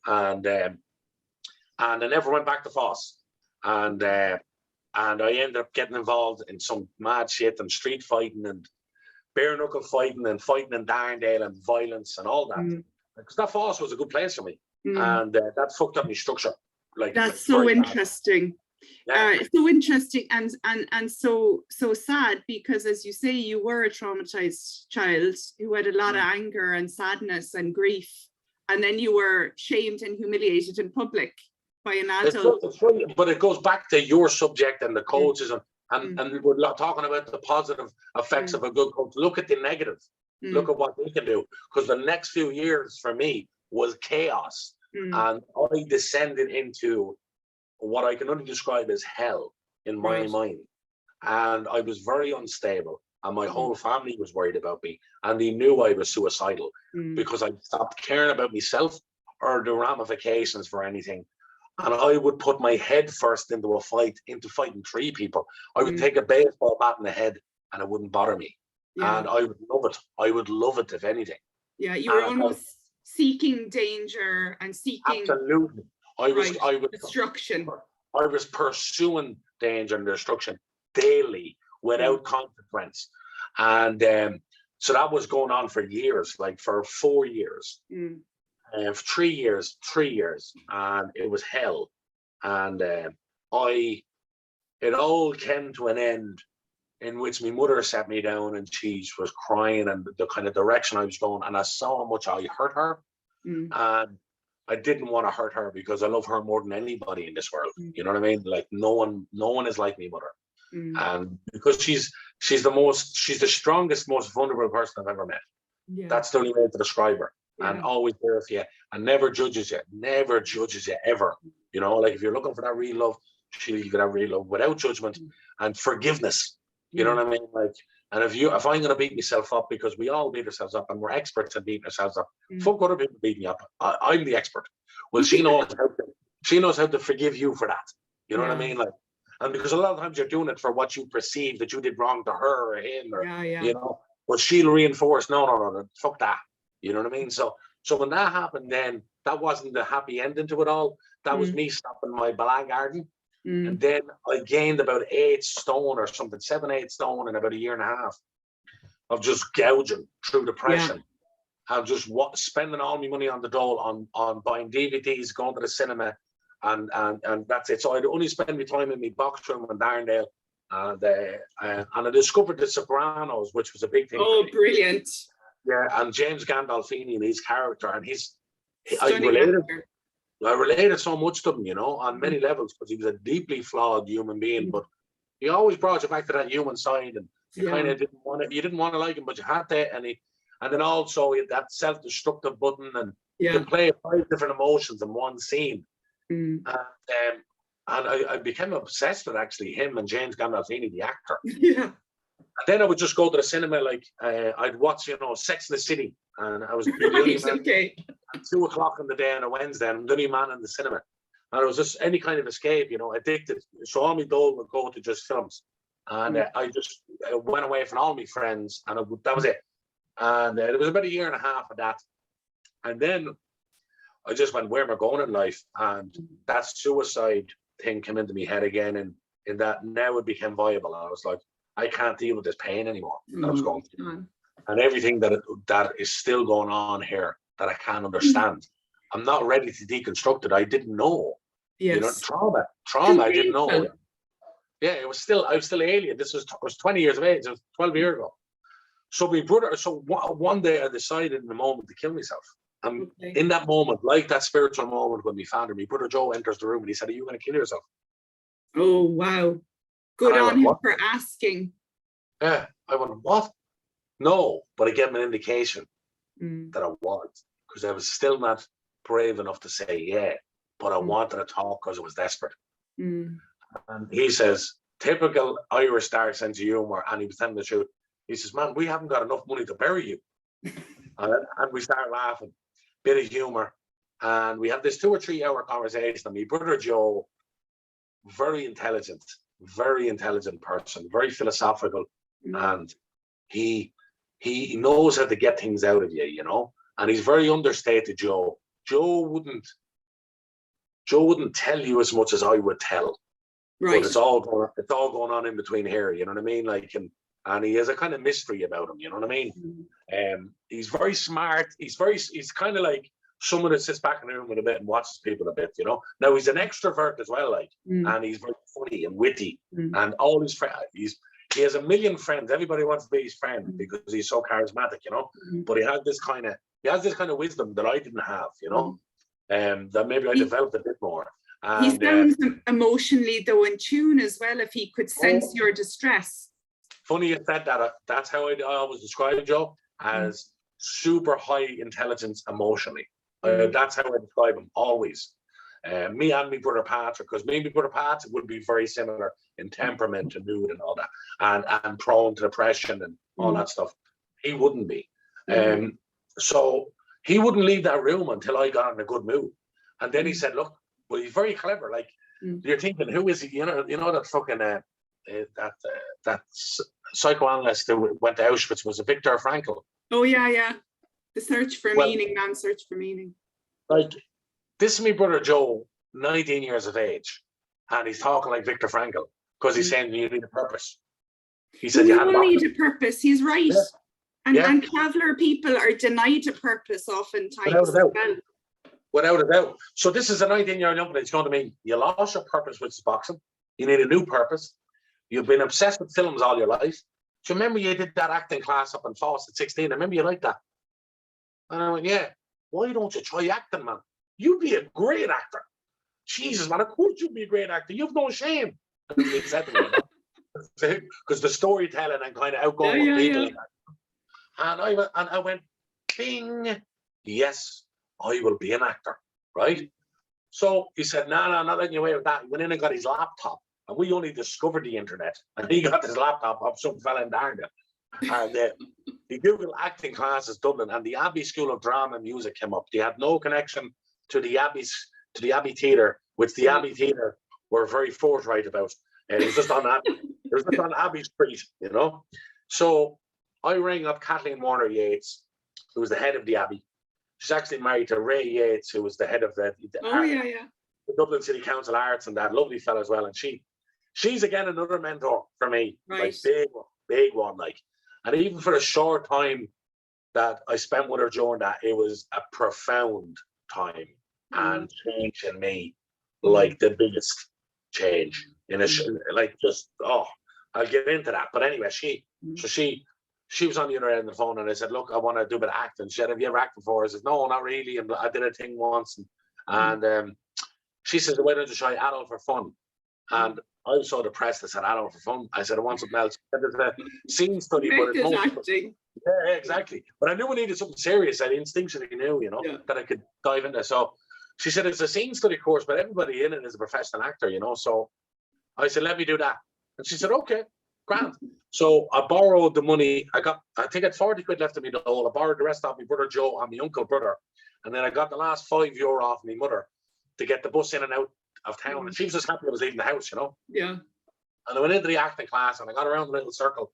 Speaker 2: And I never went back to Foss. And I ended up getting involved in some mad shit and street fighting and bare knuckle fighting and fighting in Darndale and violence and all that. Because that Foss was a good place for me. And that fucked up my structure.
Speaker 1: That's so interesting. So interesting and so sad, because as you say, you were a traumatized child who had a lot of anger and sadness and grief, and then you were shamed and humiliated in public by an adult.
Speaker 2: It's funny, but it goes back to your subject and the coaches and we're talking about the positive effects of a good coach. Look at the negative. Look at what they can do, because the next few years for me was chaos, and I descended into what I can only describe as hell in my mind. and I was very unstable, and my whole family was worried about me, and they knew I was suicidal because I stopped caring about myself or the ramifications for anything. And I would put my head first into fighting three people. I would take a baseball bat in the head and it wouldn't bother me. Yeah. And I would love it. I would love it if anything.
Speaker 1: Yeah, you were almost seeking danger and seeking...
Speaker 2: Absolutely. I was
Speaker 1: destruction.
Speaker 2: I was pursuing danger and destruction daily without consequence. And so that was going on for years, like for 4 years. 3 years, and it was hell. And it all came to an end in which my mother sat me down and she was crying and the kind of direction I was going, and I saw how much I hurt her. And I didn't want to hurt her because I love her more than anybody in this world. You know what I mean? Like no one is like me mother. And because she's the strongest, most vulnerable person I've ever met. Yeah. That's the only way to describe her. Yeah. And always there for you and never judges you ever. You know, like if you're looking for that real love, she'll give you that real love without judgment and forgiveness. You know what I mean? Like, and if I'm gonna beat myself up, because we all beat ourselves up and we're experts at beating ourselves up. Fuck other people beating me up. I'm the expert. Well, she knows how to forgive you for that. You know what I mean? Like, and because a lot of times you're doing it for what you perceive that you did wrong to her or him, or you know, but she'll reinforce, no, fuck that. You know what I mean? So when that happened, then that wasn't the happy ending to it all. That was me stopping my blackguarding. And then I gained about 8 stone or something, 7-8 stone in about a year and a half of just gouging through depression. And just spending all my money on the dole, on buying DVDs, going to the cinema, and that's it. So I'd only spend my time in my box room in Darndale. And I discovered the Sopranos, which was a big thing.
Speaker 1: Oh, brilliant.
Speaker 2: Yeah, and James Gandolfini and his character, and I related so much to him, you know, on many levels, because he was a deeply flawed human being, but he always brought you back to that human side, and you kind of didn't want to like him, but you had to, and then also he had that self-destructive button, and you can play 5 different emotions in one scene. And I became obsessed with actually him and James Gandolfini, the actor. Yeah. And then I would just go to the cinema, like I'd watch, you know, Sex and the City, and I was the only man at 2 o'clock in the day on a Wednesday, and I'm the only man in the cinema, and it was just any kind of escape, you know, addicted. So all my dole would go to just films, and I just went away from all my friends, and that was it. And it was about a year and a half of that, and then I just went, where am I going in life? And that suicide thing came into my head again, and in that now it became viable. And I was like, I can't deal with this pain anymore that I was going through. And everything that is still going on here that I can't understand. I'm not ready to deconstruct it. I didn't know. Yes. You know, trauma, I didn't know. Yeah, I was still alien. I was 20 years of age. It was 12 years ago. So one day I decided in the moment to kill myself. And in that moment, like that spiritual moment when my brother Joe enters the room and he said, "Are you going to kill yourself?"
Speaker 1: Oh, wow. Good on him for asking.
Speaker 2: Yeah, I went, what? No, but I gave him an indication that I was, because I was still not brave enough to say yeah, but I wanted to talk because I was desperate. And he says, typical Irish dark sense of humor, and he was telling the truth. He says, "Man, we haven't got enough money to bury you." And we start laughing, bit of humor, and we have this 2 or 3 hour conversation. And my brother Joe, very intelligent person, very philosophical, and he knows how to get things out of you, you know. And he's very understated. Joe wouldn't tell you as much as I would tell. Right. But it's all going on in between here, you know what I mean? Like, and he has a kind of mystery about him, you know what I mean? He's very smart. He's kind of like someone that sits back in the room with a bit and watches people a bit, you know. Now he's an extrovert as well, like, and he's very funny and witty, and all his friends. He has a million friends. Everybody wants to be his friend because he's so charismatic, you know. But he has this kind of wisdom that I didn't have, you know, that maybe I developed a bit more. And,
Speaker 1: he sounds emotionally though in tune as well. If he could sense your distress.
Speaker 2: Funny you said that. That's how I always describe Joe, as super high intelligence emotionally. That's how I describe him always. Me and my brother Patrick, because me and my brother Patrick would be very similar in temperament and mood and all that, and prone to depression and all that stuff. He wouldn't be. So he wouldn't leave that room until I got in a good mood. And then he said, look, well, he's very clever. Like, you're thinking, who is he? You know that fucking, that psychoanalyst that went to Auschwitz was a Viktor Frankl.
Speaker 1: Oh, yeah. The search for meaning, non-search for meaning.
Speaker 2: Like, this is my brother Joe, 19 years of age, and he's talking like Viktor Frankl, because he's saying you need a purpose. He said
Speaker 1: you all need a purpose. He's right.
Speaker 2: Yeah.
Speaker 1: And traveller people are denied a purpose oftentimes.
Speaker 2: Without a doubt. So this is a 19-year-old young man. It's going to mean you lost your purpose, which is boxing. You need a new purpose. You've been obsessed with films all your life. Do you remember you did that acting class up in Foss at 16? I remember you liked that. And I went, yeah. Why don't you try acting, man? You'd be a great actor. Jesus, man, of course you'd be a great actor. You've no shame. Because the storytelling and kind of outgoing with people. And I went, bing, yes, I will be an actor, right? So he said, no, not letting you away with that. He went in and got his laptop, and we only discovered the internet, and he got his laptop off some fella in Darnell. And he Googled acting classes Dublin, and the Abbey School of Drama and Music came up. They had no connection to the Abbey Theatre, which the Abbey Theatre were very forthright about. And it was just on Abbey Street, you know. So I rang up Kathleen Warner Yates, who was the head of the Abbey. She's actually married to Ray Yates, who was the head of the Dublin City Council Arts, and that lovely fella as well. And she's again another mentor for me, like big one, like. And even for the short time that I spent with her during that, it was a profound time and change in me, like the biggest change in a like just I'll get into that. But anyway, she was on the other end of the phone, and I said, look, I want to do a bit of acting. She said, have you ever acted before? I said, no, not really. And I did a thing once, and she said, why don't you try Adult for Fun? And I was so depressed. I said, Adult for Fun. I said, I want something else. There's a scene study, but it's
Speaker 1: acting.
Speaker 2: Yeah, exactly. But I knew I needed something serious. I instinctually knew, that I could dive into. So she said, it's a scene study course, but everybody in it is a professional actor, So I said, let me do that. And she said, okay, grand. So I borrowed the money. I think I had 40 quid left in my dole. I borrowed the rest off my brother Joe and my uncle brother. And then I got the last €5 off my mother to get the bus in and out of town. And she was just happy I was leaving the house,
Speaker 1: Yeah.
Speaker 2: And I went into the acting class, and I got around the little circle,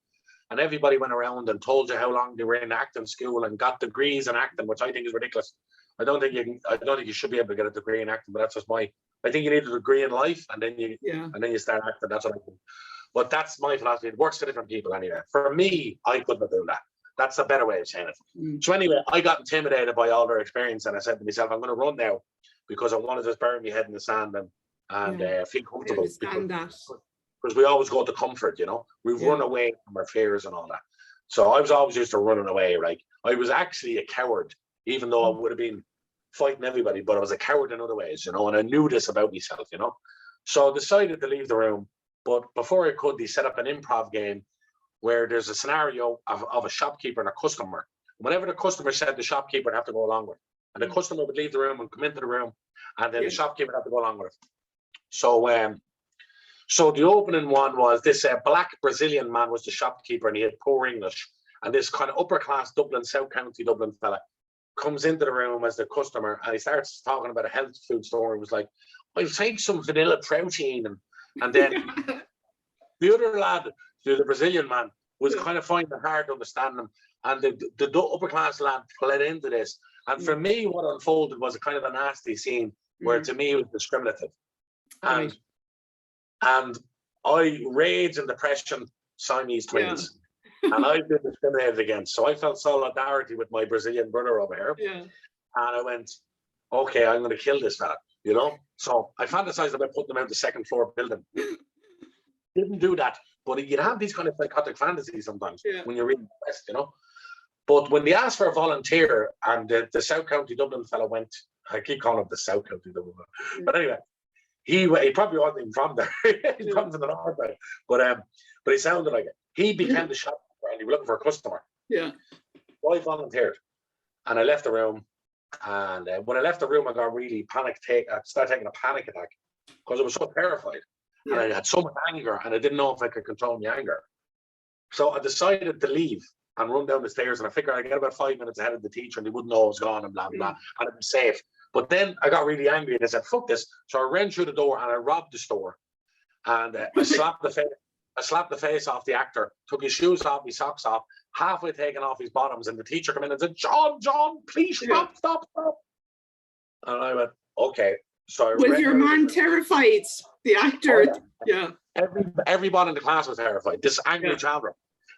Speaker 2: and everybody went around and told you how long they were in acting school and got degrees in acting, which I think is ridiculous. I don't think you should be able to get a degree in acting, but that's just I think you need a degree in life, and then you start acting. That's what I think. But that's my philosophy. It works for different people anyway. For me, I couldn't do that. That's a better way of saying it. So anyway, I got intimidated by all their experience, and I said to myself, I'm going to run now because I want to just bury my head in the sand and feel comfortable. Because we always go to comfort, We've run away from our fears and all that. So I was always used to running away. Like, I was actually a coward, even though I would have been fighting everybody, but I was a coward in other ways, and I knew this about myself, So I decided to leave the room. But before I could, they set up an improv game where there's a scenario of a shopkeeper and a customer. Whenever the customer said, the shopkeeper would have to go along with it. And the customer would leave the room and come into the room, and then the shopkeeper would have to go along with it. So the opening one was this black Brazilian man was the shopkeeper, and he had poor English. And this kind of upper class Dublin, South County Dublin fella comes into the room as the customer, and he starts talking about a health food store. He was like, I'll take some vanilla protein. And then the other lad, the Brazilian man, was kind of finding it hard to understand him. And the upper class lad fled into this. And for me, what unfolded was a kind of a nasty scene where to me it was discriminative. And I rage and depression, Siamese twins. And I've been discriminated against. So I felt solidarity with my Brazilian brother over here.
Speaker 1: Yeah.
Speaker 2: And I went, okay, I'm going to kill this fella, So I fantasized about putting him out the second floor building. Didn't do that. But you'd have these kind of psychotic fantasies sometimes when you're really depressed, But when they asked for a volunteer, and the South County Dublin fellow went, I keep calling him the South County Dublin fellow. But anyway, he probably wasn't even from there. He's from the north, but he sounded like it. He became the shopkeeper, and he was looking for a customer.
Speaker 1: Yeah.
Speaker 2: So I volunteered, and I left the room, And when I left the room, I got really I started taking a panic attack because I was so terrified. And I had so much anger, and I didn't know if I could control my anger. So I decided to leave and run down the stairs, and I figured I'd get about 5 minutes ahead of the teacher and they wouldn't know I was gone and blah, blah, blah, and I'd be safe. But then I got really angry and I said, fuck this. So I ran through the door and I robbed the store. And I slapped the face off the actor, took his shoes off, his socks off, halfway taking off his bottoms, and the teacher came in and said, John, please stop. And I went, okay. So
Speaker 1: was your man terrified? The actor?
Speaker 2: Oh, yeah. Everybody in the class was terrified. This angry child.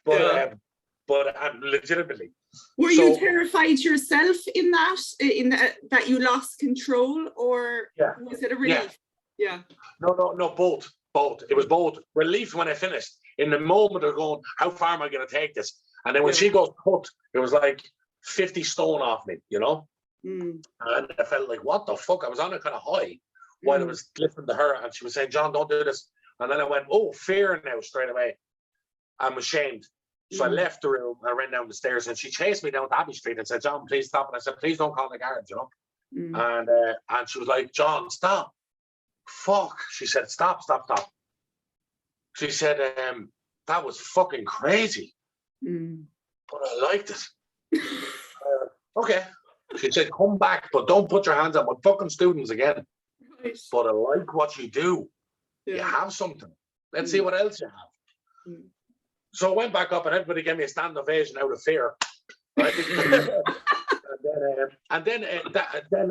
Speaker 2: But legitimately.
Speaker 1: Were you terrified yourself in that you lost control, or was it a relief? Yeah.
Speaker 2: No, both. It was both. Relief when I finished. In the moment of going, how far am I going to take this? And then when she goes cut, it was like 50 stone off me, you know? And I felt like, what the fuck? I was on a kind of high while I was listening to her, and she was saying, John, don't do this. And then I went, oh, fear now straight away. I'm ashamed. So I left the room, I ran down the stairs, and she chased me down to Abbey Street and said, John, please stop. And I said, please don't call the guards, you know? And she was like, John, stop. Fuck. She said, stop. She said, that was fucking crazy. But I liked it. Okay. She said, come back, but don't put your hands on my fucking students again. Right. But I like what you do. You have something. Let's see what else you have. So I went back up and everybody gave me a standing ovation out of fear. Right? and then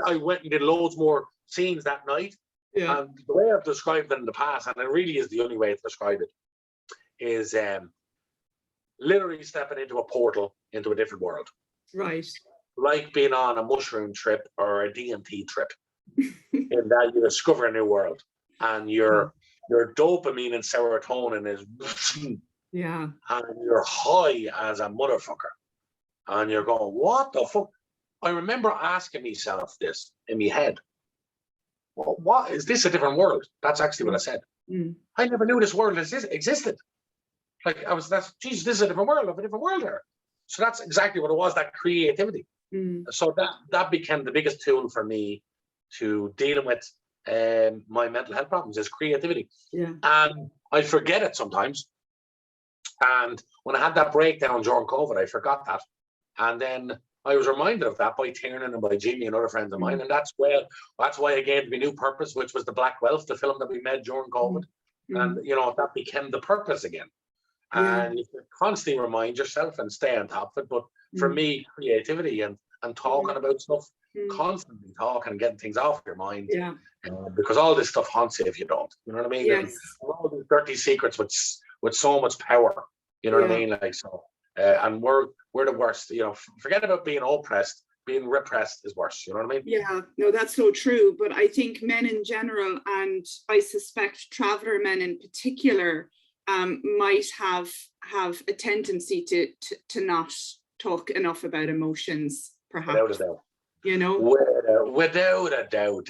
Speaker 2: I went and did loads more scenes that night. Yeah. And the way I've described it in the past, and it really is the only way to describe it, is literally stepping into a portal into a different world.
Speaker 1: Right.
Speaker 2: Like being on a mushroom trip or a DMT trip. In that you discover a new world. And your dopamine and serotonin is and you're high as a motherfucker. And you're going, what the fuck? I remember asking myself this in my head. Well, what is this a different world? That's actually what I said. I never knew this world existed. Like Jesus, this is a different world. I have a different world here. So that's exactly what it was, that creativity. So that became the biggest tool for me to dealing with my mental health problems is creativity. Yeah. And I forget it sometimes. And when I had that breakdown during COVID, I forgot that. And then I was reminded of that by Tiernan and by Jimmy and other friends of mine. And that's why I gave me new purpose, which was the Black Wealth, the film that we made during COVID. And, you know, that became the purpose again. And you can constantly remind yourself and stay on top of it. But for me, creativity and talking about stuff, constantly talking and getting things off your mind. Yeah. Because all this stuff haunts you if you don't. You know what I mean? Yes. All these dirty secrets with so much power. You know what I mean? Like so. And we're the worst. You know, forget about being oppressed. Being repressed is worse. You know what I mean? Yeah,
Speaker 1: no, that's so true. But I think men in general, and I suspect traveller men in particular, might have a tendency to not talk enough about emotions, perhaps.
Speaker 2: Without a doubt.
Speaker 1: You know,
Speaker 2: without a doubt,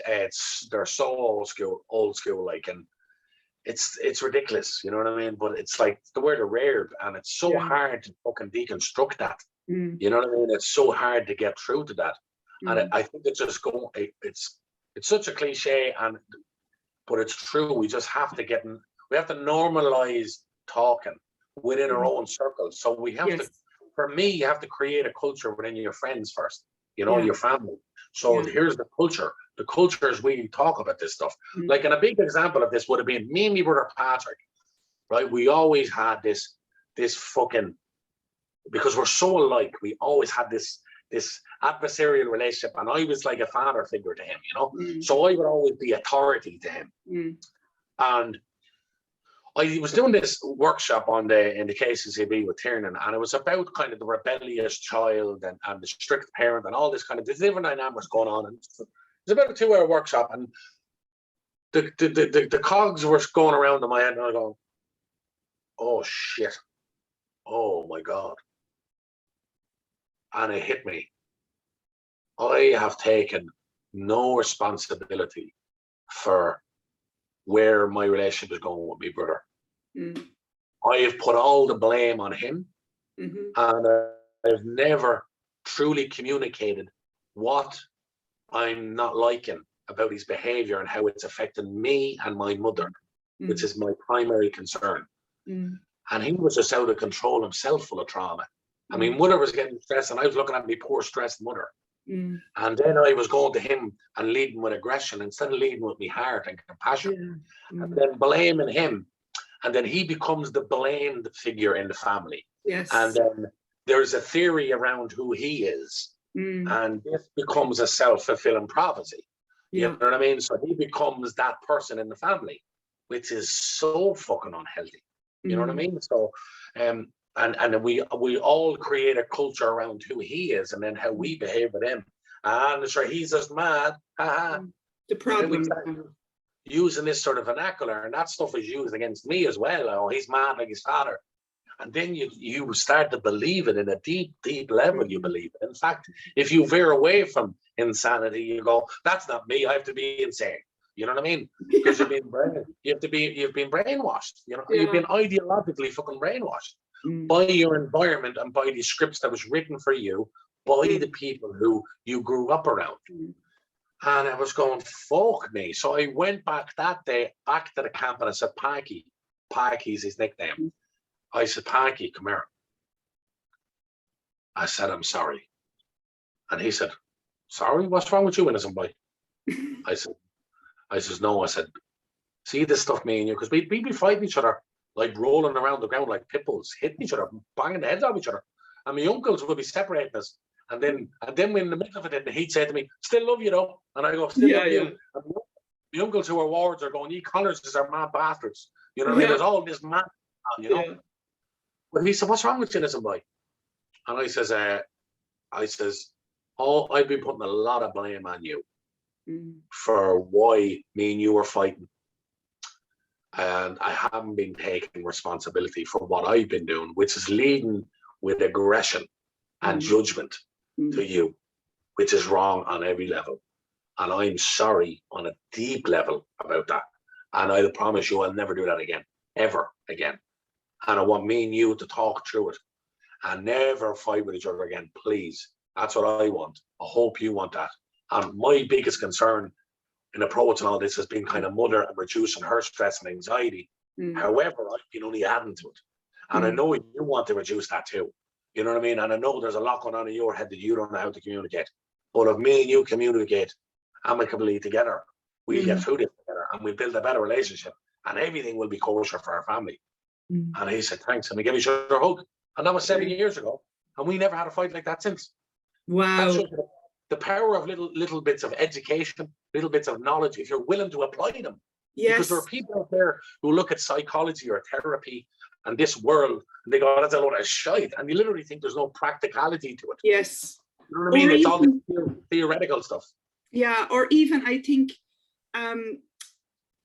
Speaker 2: they're so old school, like, and it's ridiculous. You know what I mean? But it's like the word are rare, and it's so hard to fucking deconstruct that. You know what I mean? It's so hard to get through to that, and I think it's just it's such a cliche, but it's true. We just have to we have to normalize talking within our own circles. So we have to. For me, you have to create a culture within your friends first. You know, your family. So here's the culture. The culture is we talk about this stuff. Like, and a big example of this would have been me and my brother Patrick, right? We always had this fucking, because we're so alike, we always had this adversarial relationship, and I was like a father figure to him, you know? So I would always be authority to him. And I was doing this workshop in the KCCB with Tiernan, and it was about kind of the rebellious child and the strict parent and all this kind of different dynamics going on. And it was about a 2-hour workshop, and the cogs were going around in my head, and I go, oh shit, oh my God. And it hit me. I have taken no responsibility for where my relationship is going with my brother. I have put all the blame on him, and I've never truly communicated what I'm not liking about his behavior and how it's affecting me and my mother, which is my primary concern. And he was just out of control himself, full of trauma. I mean, mother was getting stressed, and I was looking at me poor stressed mother. And then I was going to him and leading with aggression instead of leading with my heart and compassion, and then blaming him. And then he becomes the blamed figure in the family.
Speaker 1: Yes.
Speaker 2: And then there's a theory around who he is. And this becomes a self-fulfilling prophecy. You know what I mean? So he becomes that person in the family, which is so fucking unhealthy. You know what I mean? So, and we all create a culture around who he is, and then how we behave with him. And sure, he's just mad.
Speaker 1: The problem.
Speaker 2: Using this sort of vernacular, and that stuff is used against me as well. Oh, he's mad like his father. And then you start to believe it in a deep, deep level. You believe it. In fact, if you veer away from insanity, you go, "That's not me. I have to be insane." You know what I mean? Because you've been brainwashed. You know, you've been ideologically fucking brainwashed by your environment and by the scripts that was written for you by the people who you grew up around. And I was going, fuck me. So I went back that day, back to the camp, and I said, Parky's his nickname. I said, Parky, come here. I said, I'm sorry. And he said, sorry? What's wrong with you, innocent boy? I said, no. I said, see this stuff, me and you, because we'd be fighting each other, like rolling around the ground like pit bulls, hitting each other, banging the heads off each other. And my uncles would be separating us. And then we're in the middle of it, and he'd say to me, still love you though. And I go, still love you. And the uncles who are wards are going, ye Connors are mad bastards. You know what I mean? There's all this mad, you know. But he said, what's wrong with you, innocent boy? And I says, oh, I've been putting a lot of blame on you for why me and you were fighting. And I haven't been taking responsibility for what I've been doing, which is leading with aggression and judgment to you, which is wrong on every level. And I'm sorry on a deep level about that. And I promise you I'll never do that again, ever again. And I want me and you to talk through it and never fight with each other again, please. That's what I want. I hope you want that. And my biggest concern in approaching all this has been kind of mother and reducing her stress and anxiety. However, I've been only adding to it. And I know you want to reduce that too. You know what I mean? And I know there's a lot going on in your head that you don't know how to communicate. But if me and you communicate amicably together, we'll get through this together and we'll build a better relationship and everything will be kosher for our family. And he said, thanks. And we gave each other a hug. And that was 7 years ago. And we never had a fight like that since.
Speaker 1: Wow.
Speaker 2: That's the power of little bits of education, little bits of knowledge, if you're willing to apply them.
Speaker 1: Yes.
Speaker 2: Because there are people out there who look at psychology or therapy and this world, and they go, oh, that's a load of shite. And you literally think there's no practicality to it.
Speaker 1: Yes.
Speaker 2: You know what I mean? It's all this theoretical stuff.
Speaker 1: Yeah, or even I think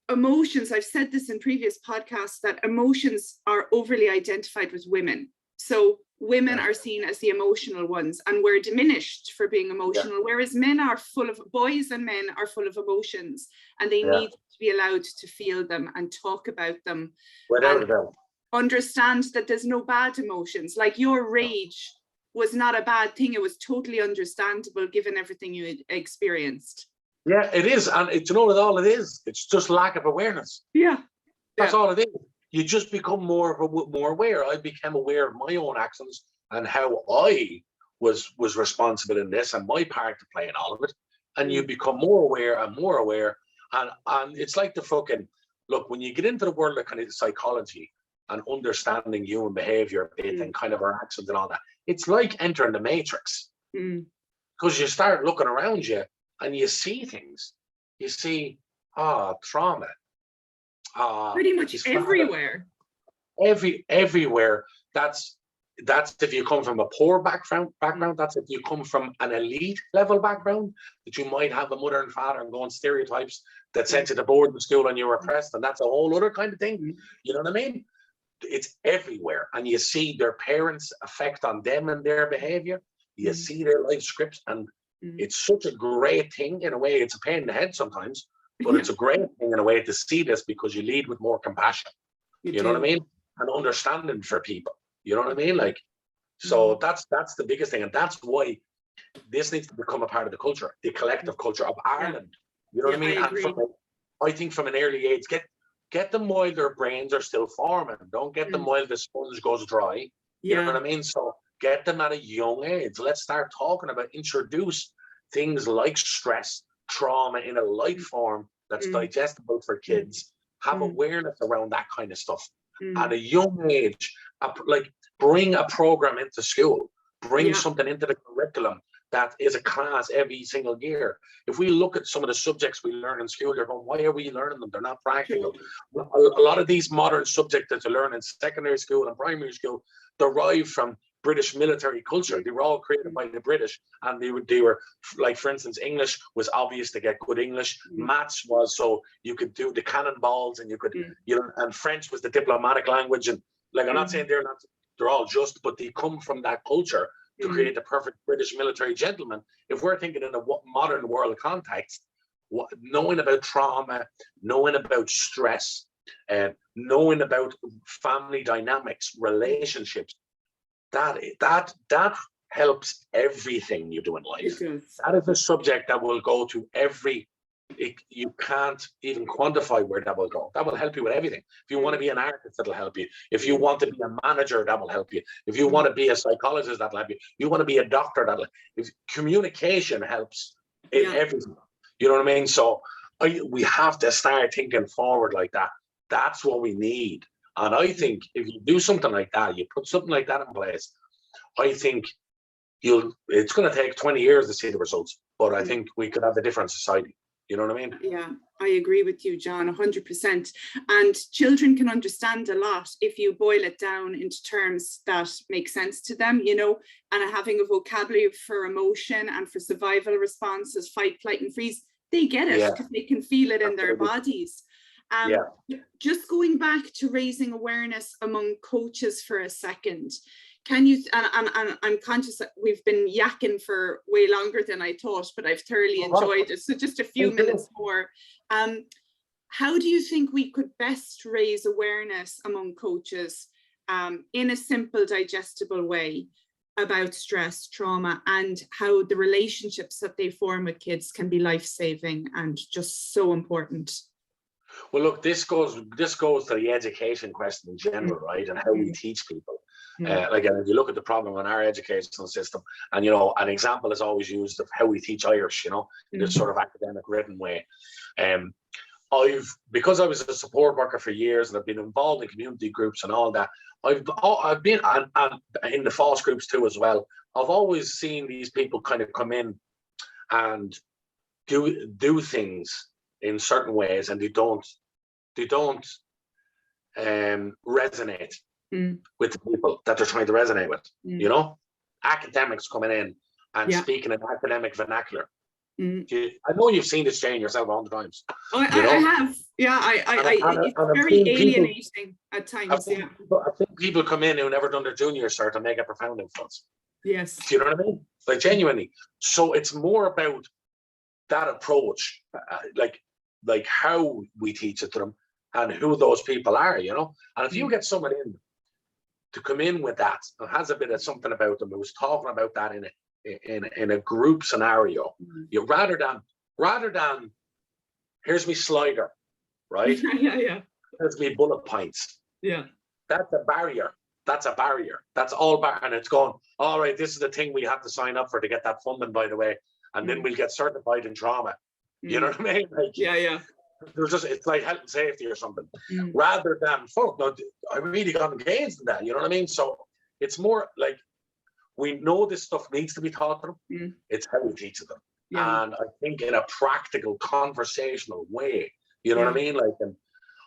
Speaker 1: emotions, I've said this in previous podcasts, that emotions are overly identified with women. So women are seen as the emotional ones and we're diminished for being emotional, whereas boys and men are full of emotions and they need to be allowed to feel them and talk about them.
Speaker 2: Without a doubt.
Speaker 1: Understand that there's no bad emotions. Like your rage was not a bad thing. It was totally understandable given everything you had experienced.
Speaker 2: Yeah, it is. And you know what all it is? It's just lack of awareness.
Speaker 1: Yeah.
Speaker 2: That's all it is. You just become more aware. I became aware of my own actions and how I was responsible in this and my part to play in all of it. And you become more aware and more aware. And it's like the fucking, look, when you get into the world of kind of psychology and understanding human behavior and kind of our actions and all that, it's like entering the Matrix. Because you start looking around you and you see things. You see, trauma.
Speaker 1: Pretty much everywhere.
Speaker 2: Everywhere. That's if you come from a poor background. That's if you come from an elite level background, that you might have a mother and father and go on stereotypes that sent you to boarding school and you're oppressed, and that's a whole other kind of thing. You know what I mean? It's everywhere, and you see their parents' effect on them and their behavior. You see their life scripts, and it's such a great thing in a way. It's a pain in the head sometimes, but it's a great thing in a way to see this because you lead with more compassion. You know what I mean? And understanding for people. You know what I mean? Like, so that's the biggest thing, and that's why this needs to become a part of the culture, the collective culture of Ireland. You know what I mean?
Speaker 1: I agree.
Speaker 2: And I think from an early age, get them while their brains are still forming. Don't get them while the sponge goes dry. You know what I mean? So get them at a young age. Let's start talking about, introduce things like stress, trauma in a light form that's digestible for kids. Have awareness around that kind of stuff at a young age. Like, bring a program into school, bring something into the curriculum that is a class every single year. If we look at some of the subjects we learn in school, you're going, why are we learning them? They're not practical. A lot of these modern subjects that you learn in secondary school and primary school derive from British military culture. They were all created by the British, and they were like, for instance, English was obvious to get good English. Maths was so you could do the cannonballs, and you could, and French was the diplomatic language. And like, I'm not saying they're all just, but they come from that culture to create the perfect British military gentleman. If we're thinking in a modern world context, knowing about trauma, knowing about stress, and knowing about family dynamics, relationships, that helps everything you do in life. That is a subject that will go to you can't even quantify where that will go. That will help you with everything. If you want to be an artist, that'll help you. If you want to be a manager, that will help you. If you want to be a psychologist, that'll help you. You want to be a doctor, if communication helps in everything. You know what I mean? So we have to start thinking forward like that. That's what we need. And I think if you do something like that, you put something like that in place, I think it's going to take 20 years to see the results, but I think we could have a different society. You know what I mean? Yeah,
Speaker 1: I agree with you, John, 100%. And children can understand a lot if you boil it down into terms that make sense to them, and having a vocabulary for emotion and for survival responses, fight, flight, and freeze. They get it because they can feel it in their bodies. Just going back to raising awareness among coaches for a second. Can you, and I'm conscious that we've been yakking for way longer than I thought, but I've thoroughly enjoyed it. So just a few minutes more. How do you think we could best raise awareness among coaches in a simple, digestible way about stress, trauma, and how the relationships that they form with kids can be life-saving and just so important?
Speaker 2: Well, look, this goes to the education question in general, right? And how we teach people. Like, if you look at the problem in our educational system, and an example is always used of how we teach Irish, in this sort of academic written way. Because I was a support worker for years, and I've been involved in community groups and all that. I've been in the FOSS groups too as well. I've always seen these people kind of come in and do things in certain ways, and they don't resonate with the people that they're trying to resonate with. Academics coming in and speaking in academic vernacular. I know you've seen this, Jane, yourself 100 times.
Speaker 1: I have. It's very alienating at times. I've seen
Speaker 2: people come in who never done their junior cert and make a profound influence.
Speaker 1: Yes.
Speaker 2: Do you know what I mean? Like, genuinely. So it's more about that approach, like how we teach it to them and who those people are, and if you get someone in to come in with that, it has a bit of something about them, who's talking about that in a group scenario, rather than here's me slider, right? Here's me bullet points. That's a barrier. That's all and it's going, all right, this is the thing we have to sign up for to get that funding, by the way, and then we'll get certified in trauma. You know what I mean? Like, it's like health and safety or something, rather than I really got engaged in that. You know what I mean? So it's more like, we know this stuff needs to be taught to them. It's how we teach them, and I think in a practical, conversational way. You know what I mean? Like, and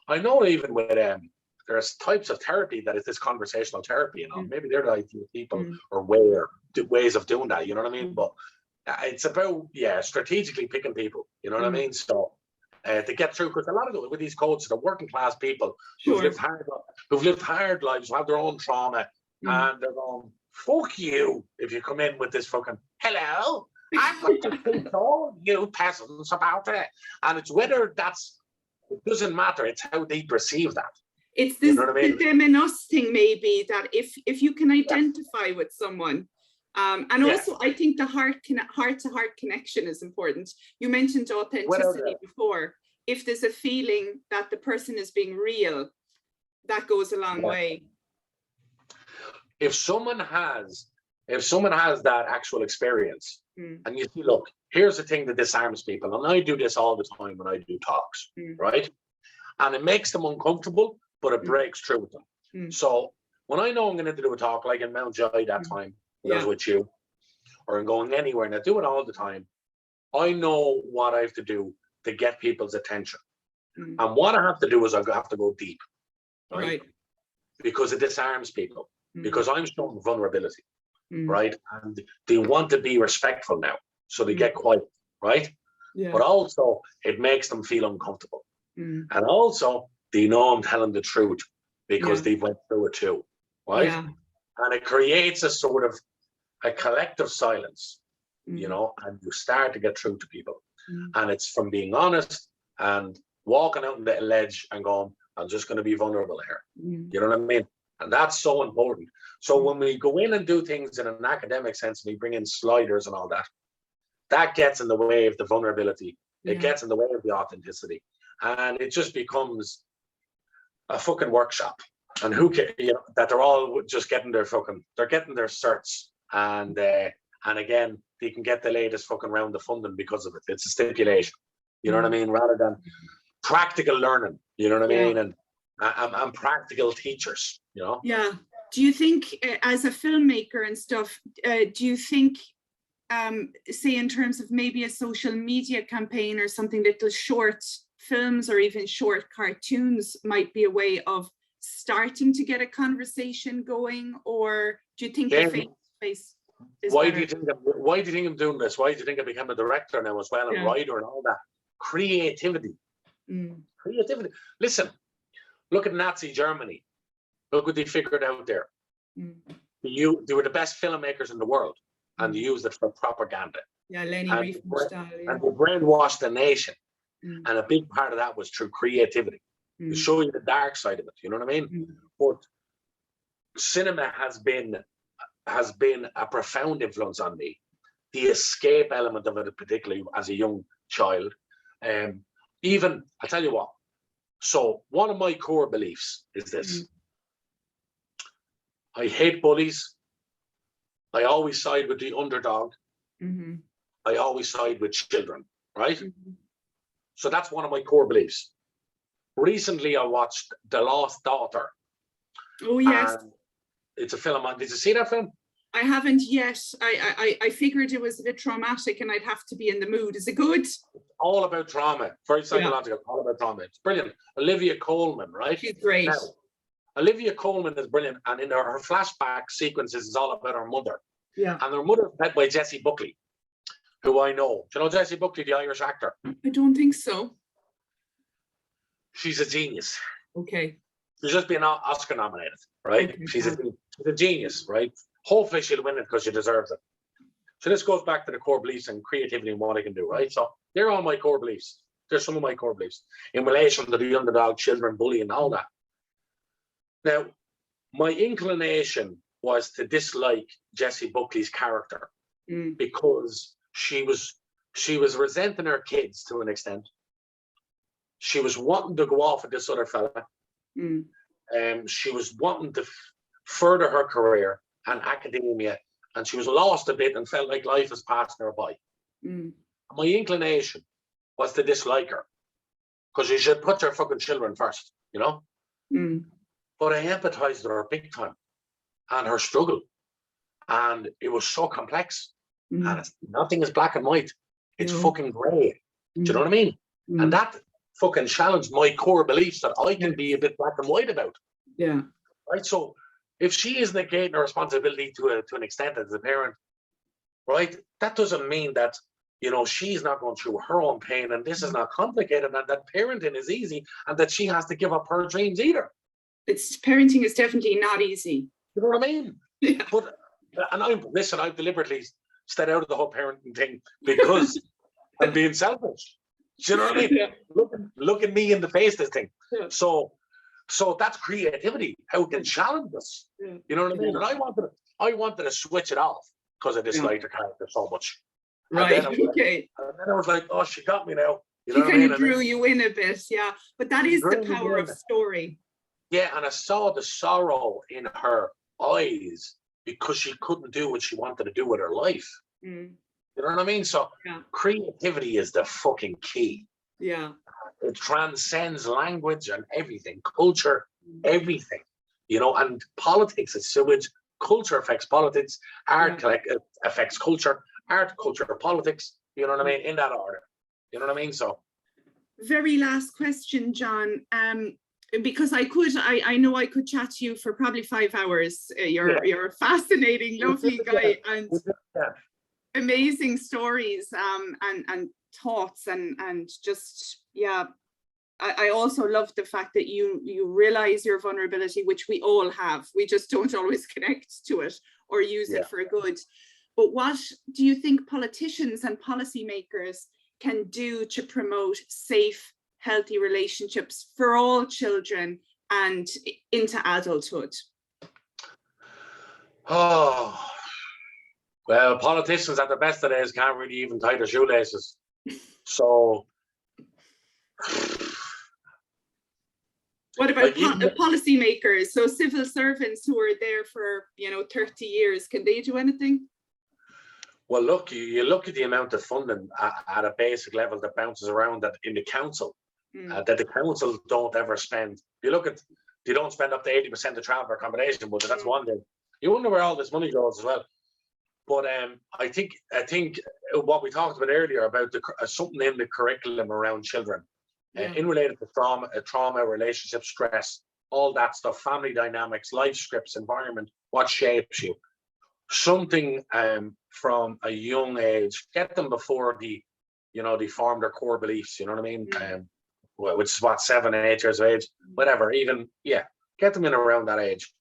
Speaker 2: I know even with there's types of therapy that is this conversational therapy. Maybe they're the ideal people or ways of doing that. You know what I mean? But it's about strategically picking people. You know what I mean? So. To get through, because a lot of it with these coaches, the working class people who've lived hard lives, who have their own trauma, and they're going, fuck you if you come in with this fucking, hello, I'm going to teach all you peasants about it. And it's whether it doesn't matter, it's how they perceive that.
Speaker 1: It's this, the them and us thing, maybe, that if you can identify with someone, And also, I think the heart-to-heart connection is important. You mentioned authenticity before. If there's a feeling that the person is being real, that goes a long way.
Speaker 2: If someone has that actual experience, and you see, look, here's the thing that disarms people, and I do this all the time when I do talks, right? And it makes them uncomfortable, but it breaks through with them. So when I know I'm going to do a talk, like in Mount Joy that time, when I was with you, or I'm going anywhere, and I do it all the time, I know what I have to do to get people's attention. And what I have to do is I have to go deep, right? Because it disarms people, because I'm showing vulnerability, right? And they want to be respectful now, so they get quiet, right? But also, it makes them feel uncomfortable. And also, they know I'm telling the truth because they've went through it too, right? And it creates a sort of a collective silence, you know, and you start to get through to people. And it's from being honest and walking out on the ledge and going, I'm just going to be vulnerable here. You know what I mean? And that's so important. So when we go in and do things in an academic sense, we bring in sliders and all that, that gets in the way of the vulnerability. It gets in the way of the authenticity. And it just becomes a fucking workshop. And who can, you know, that they're all just getting their they're getting their certs. And again, they can get the latest fucking round of funding because of it. It's a stipulation. You know what I mean? Rather than practical learning, you know what I mean? And practical teachers, you know?
Speaker 1: Yeah. Do you think, as a filmmaker and stuff, do you think, say in terms of maybe a social media campaign or something that does short films or even short cartoons might be a way of starting to get a conversation going? Or do you think the face-to-face is
Speaker 2: why
Speaker 1: better?
Speaker 2: do you think I'm doing this? Why do you think I became a director now as well, and writer and all that? Creativity. Creativity. Listen, look at Nazi Germany. Look what they figured out there. They were the best filmmakers in the world, and they used it for propaganda.
Speaker 1: Yeah, Leni Riefenstahl.
Speaker 2: And they brainwashed the nation. And a big part of that was through creativity. To show you the dark side of it, you know what I mean? But cinema has been a profound influence on me. The escape element of it, particularly as a young child. Even, I'll tell you what, so one of my core beliefs is this. I hate bullies. I always side with the underdog. I always side with children, right? So that's one of my core beliefs. Recently, I watched The Lost Daughter.
Speaker 1: Oh, yes.
Speaker 2: It's a film. Did you see that film?
Speaker 1: I haven't yet. I figured it was a bit traumatic and I'd have to be in the mood. Is it good? It's
Speaker 2: all about trauma. Very psychological. All about trauma. It's brilliant. Olivia Colman, right?
Speaker 1: She's great.
Speaker 2: Now, Olivia Colman is brilliant. And in her flashback sequences is all about her mother.
Speaker 1: Yeah.
Speaker 2: And her mother is played by Jessie Buckley, who I know. Do you know Jessie Buckley, the Irish actor?
Speaker 1: I don't think so.
Speaker 2: She's a genius.
Speaker 1: Okay.
Speaker 2: She's just been Oscar nominated, right? Okay. She's a genius, right? Hopefully she'll win it because she deserves it. So this goes back to the core beliefs and creativity and what I can do, right? So they're all my core beliefs. They're some of my core beliefs in relation to the underdog, children, bullying, all that. Now, my inclination was to dislike Jessie Buckley's character because she was resenting her kids to an extent. She was wanting to go off with this other fella. She was wanting to further her career and academia, and she was lost a bit and felt like life was passing her by. My inclination was to dislike her because you should put your fucking children first, you know? But I empathized with her big time and her struggle. And it was so complex. And nothing is black and white. It's fucking grey. Do you know what I mean? And that fucking challenged my core beliefs that I can be a bit black and white about.
Speaker 1: Yeah.
Speaker 2: Right. So if she is negating her responsibility to an extent as a parent, right, that doesn't mean that, you know, she's not going through her own pain and this is not complicated and that parenting is easy and that she has to give up her dreams either.
Speaker 1: Parenting is definitely not easy.
Speaker 2: You know what I mean?
Speaker 1: Yeah.
Speaker 2: But I've deliberately stayed out of the whole parenting thing because I'm being selfish. Do you know what I mean?
Speaker 1: Yeah.
Speaker 2: Look at me in the face, this thing.
Speaker 1: Yeah.
Speaker 2: So that's creativity, how it can challenge us. Yeah. You know what I mean? And I wanted to switch it off. because I disliked her character so much.
Speaker 1: Right.
Speaker 2: And then
Speaker 1: Okay.
Speaker 2: and then I was like, oh, she got me now. You
Speaker 1: She
Speaker 2: know what I
Speaker 1: kind
Speaker 2: mean?
Speaker 1: of drew you in a bit, yeah. But that is the power of story.
Speaker 2: Yeah, and I saw the sorrow in her eyes because she couldn't do what she wanted to do with her life.
Speaker 1: Mm.
Speaker 2: You know what I mean? So creativity is the fucking key.
Speaker 1: Yeah.
Speaker 2: It transcends language and everything, culture, everything. You know, and politics is sewage. Culture affects politics. Art affects culture. Art, culture, politics. You know what I mean? In that order. You know what I mean? So.
Speaker 1: Very last question, John. Because I know I could chat to you for probably 5 hours. You're a fascinating, lovely guy, and amazing stories and thoughts and just I also love the fact that you realize your vulnerability, which we all have. We just don't always connect to it or use it for good. But what do you think politicians and policymakers can do to promote safe, healthy relationships for all children and into adulthood?
Speaker 2: Oh, well, politicians at the best of days can't really even tie their shoelaces. So,
Speaker 1: what about policymakers? So civil servants who are there for 30 years, can they do anything?
Speaker 2: Well, look, you look at the amount of funding at a basic level that bounces around that in the council, that the council don't ever spend. You look at, they don't spend up to 80% of travel accommodation budget. That's one thing. You wonder where all this money goes as well. But I think what we talked about earlier about something in the curriculum around children, in related to trauma, relationship, stress, all that stuff, family dynamics, life scripts, environment, what shapes you. Something from a young age, get them before they form their core beliefs, you know what I mean? Which is what, 7, 8 years of age, whatever, even, get them in around that age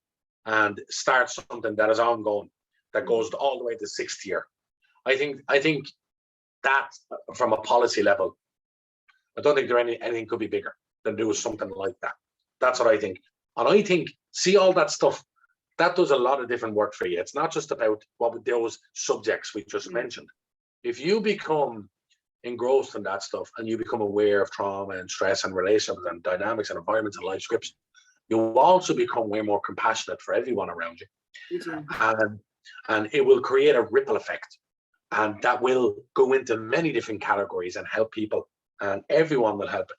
Speaker 2: and start something that is ongoing, that goes all the way to 6th year. I think that from a policy level, I don't think anything could be bigger than do something like that. That's what I think. And I think, see all that stuff, that does a lot of different work for you. It's not just about those subjects we just mentioned. If you become engrossed in that stuff and you become aware of trauma and stress and relationships and dynamics and environments and life scripts, you also become way more compassionate for everyone around you. And it will create a ripple effect. And that will go into many different categories and help people. And everyone will help.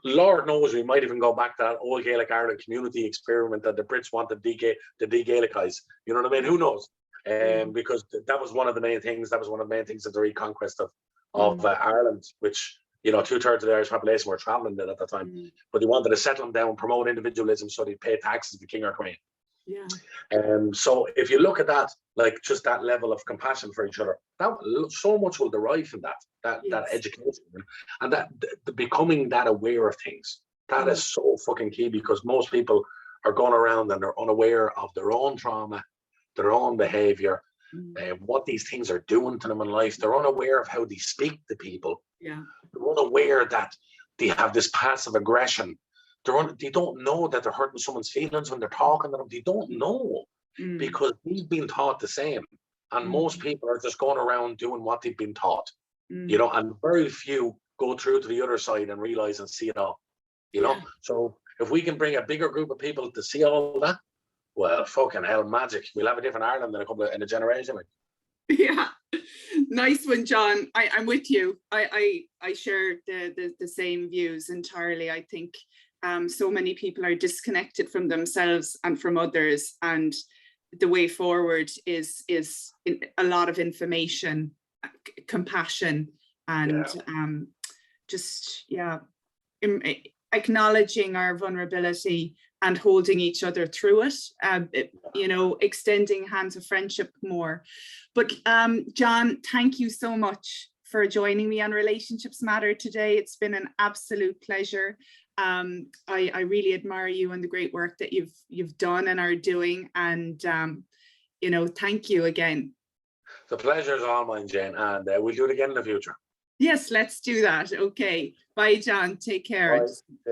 Speaker 2: Lord knows we might even go back to that old Gaelic Ireland community experiment that the Brits wanted to de-Gaelicize. You know what I mean? Who knows? Because that was one of the main things. That was one of the main things of the reconquest of Ireland, which 2/3 of the Irish population were traveling there at the time. But they wanted to settle them down, promote individualism, so they pay taxes to king or queen. So if you look at that, like just that level of compassion for each other, that so much will derive from that education and that the becoming that aware of things. That is so fucking key, because most people are going around and they're unaware of their own trauma, their own behavior, what these things are doing to them in life. They're unaware of how they speak to people. They're unaware that they have this passive aggression. They don't know that they're hurting someone's feelings when they're talking to them. They don't know because they've been taught the same. And most people are just going around doing what they've been taught, and very few go through to the other side and realize and see it all, know? So if we can bring a bigger group of people to see all that, well, fucking hell, magic. We'll have a different Ireland in a generation.
Speaker 1: Yeah. Nice one, John. I'm with you. I share the same views entirely. I think so many people are disconnected from themselves and from others, and the way forward is a lot of information, compassion, and acknowledging our vulnerability and holding each other through it, extending hands of friendship more. But John, thank you so much for joining me on Relationships Matter today. It's been an absolute pleasure. I really admire you and the great work that you've done and are doing, and thank you again.
Speaker 2: The pleasure is all mine, Jane, and we'll do it again in the future.
Speaker 1: Yes, let's do that. Okay, bye, John. Take care.
Speaker 2: Bye.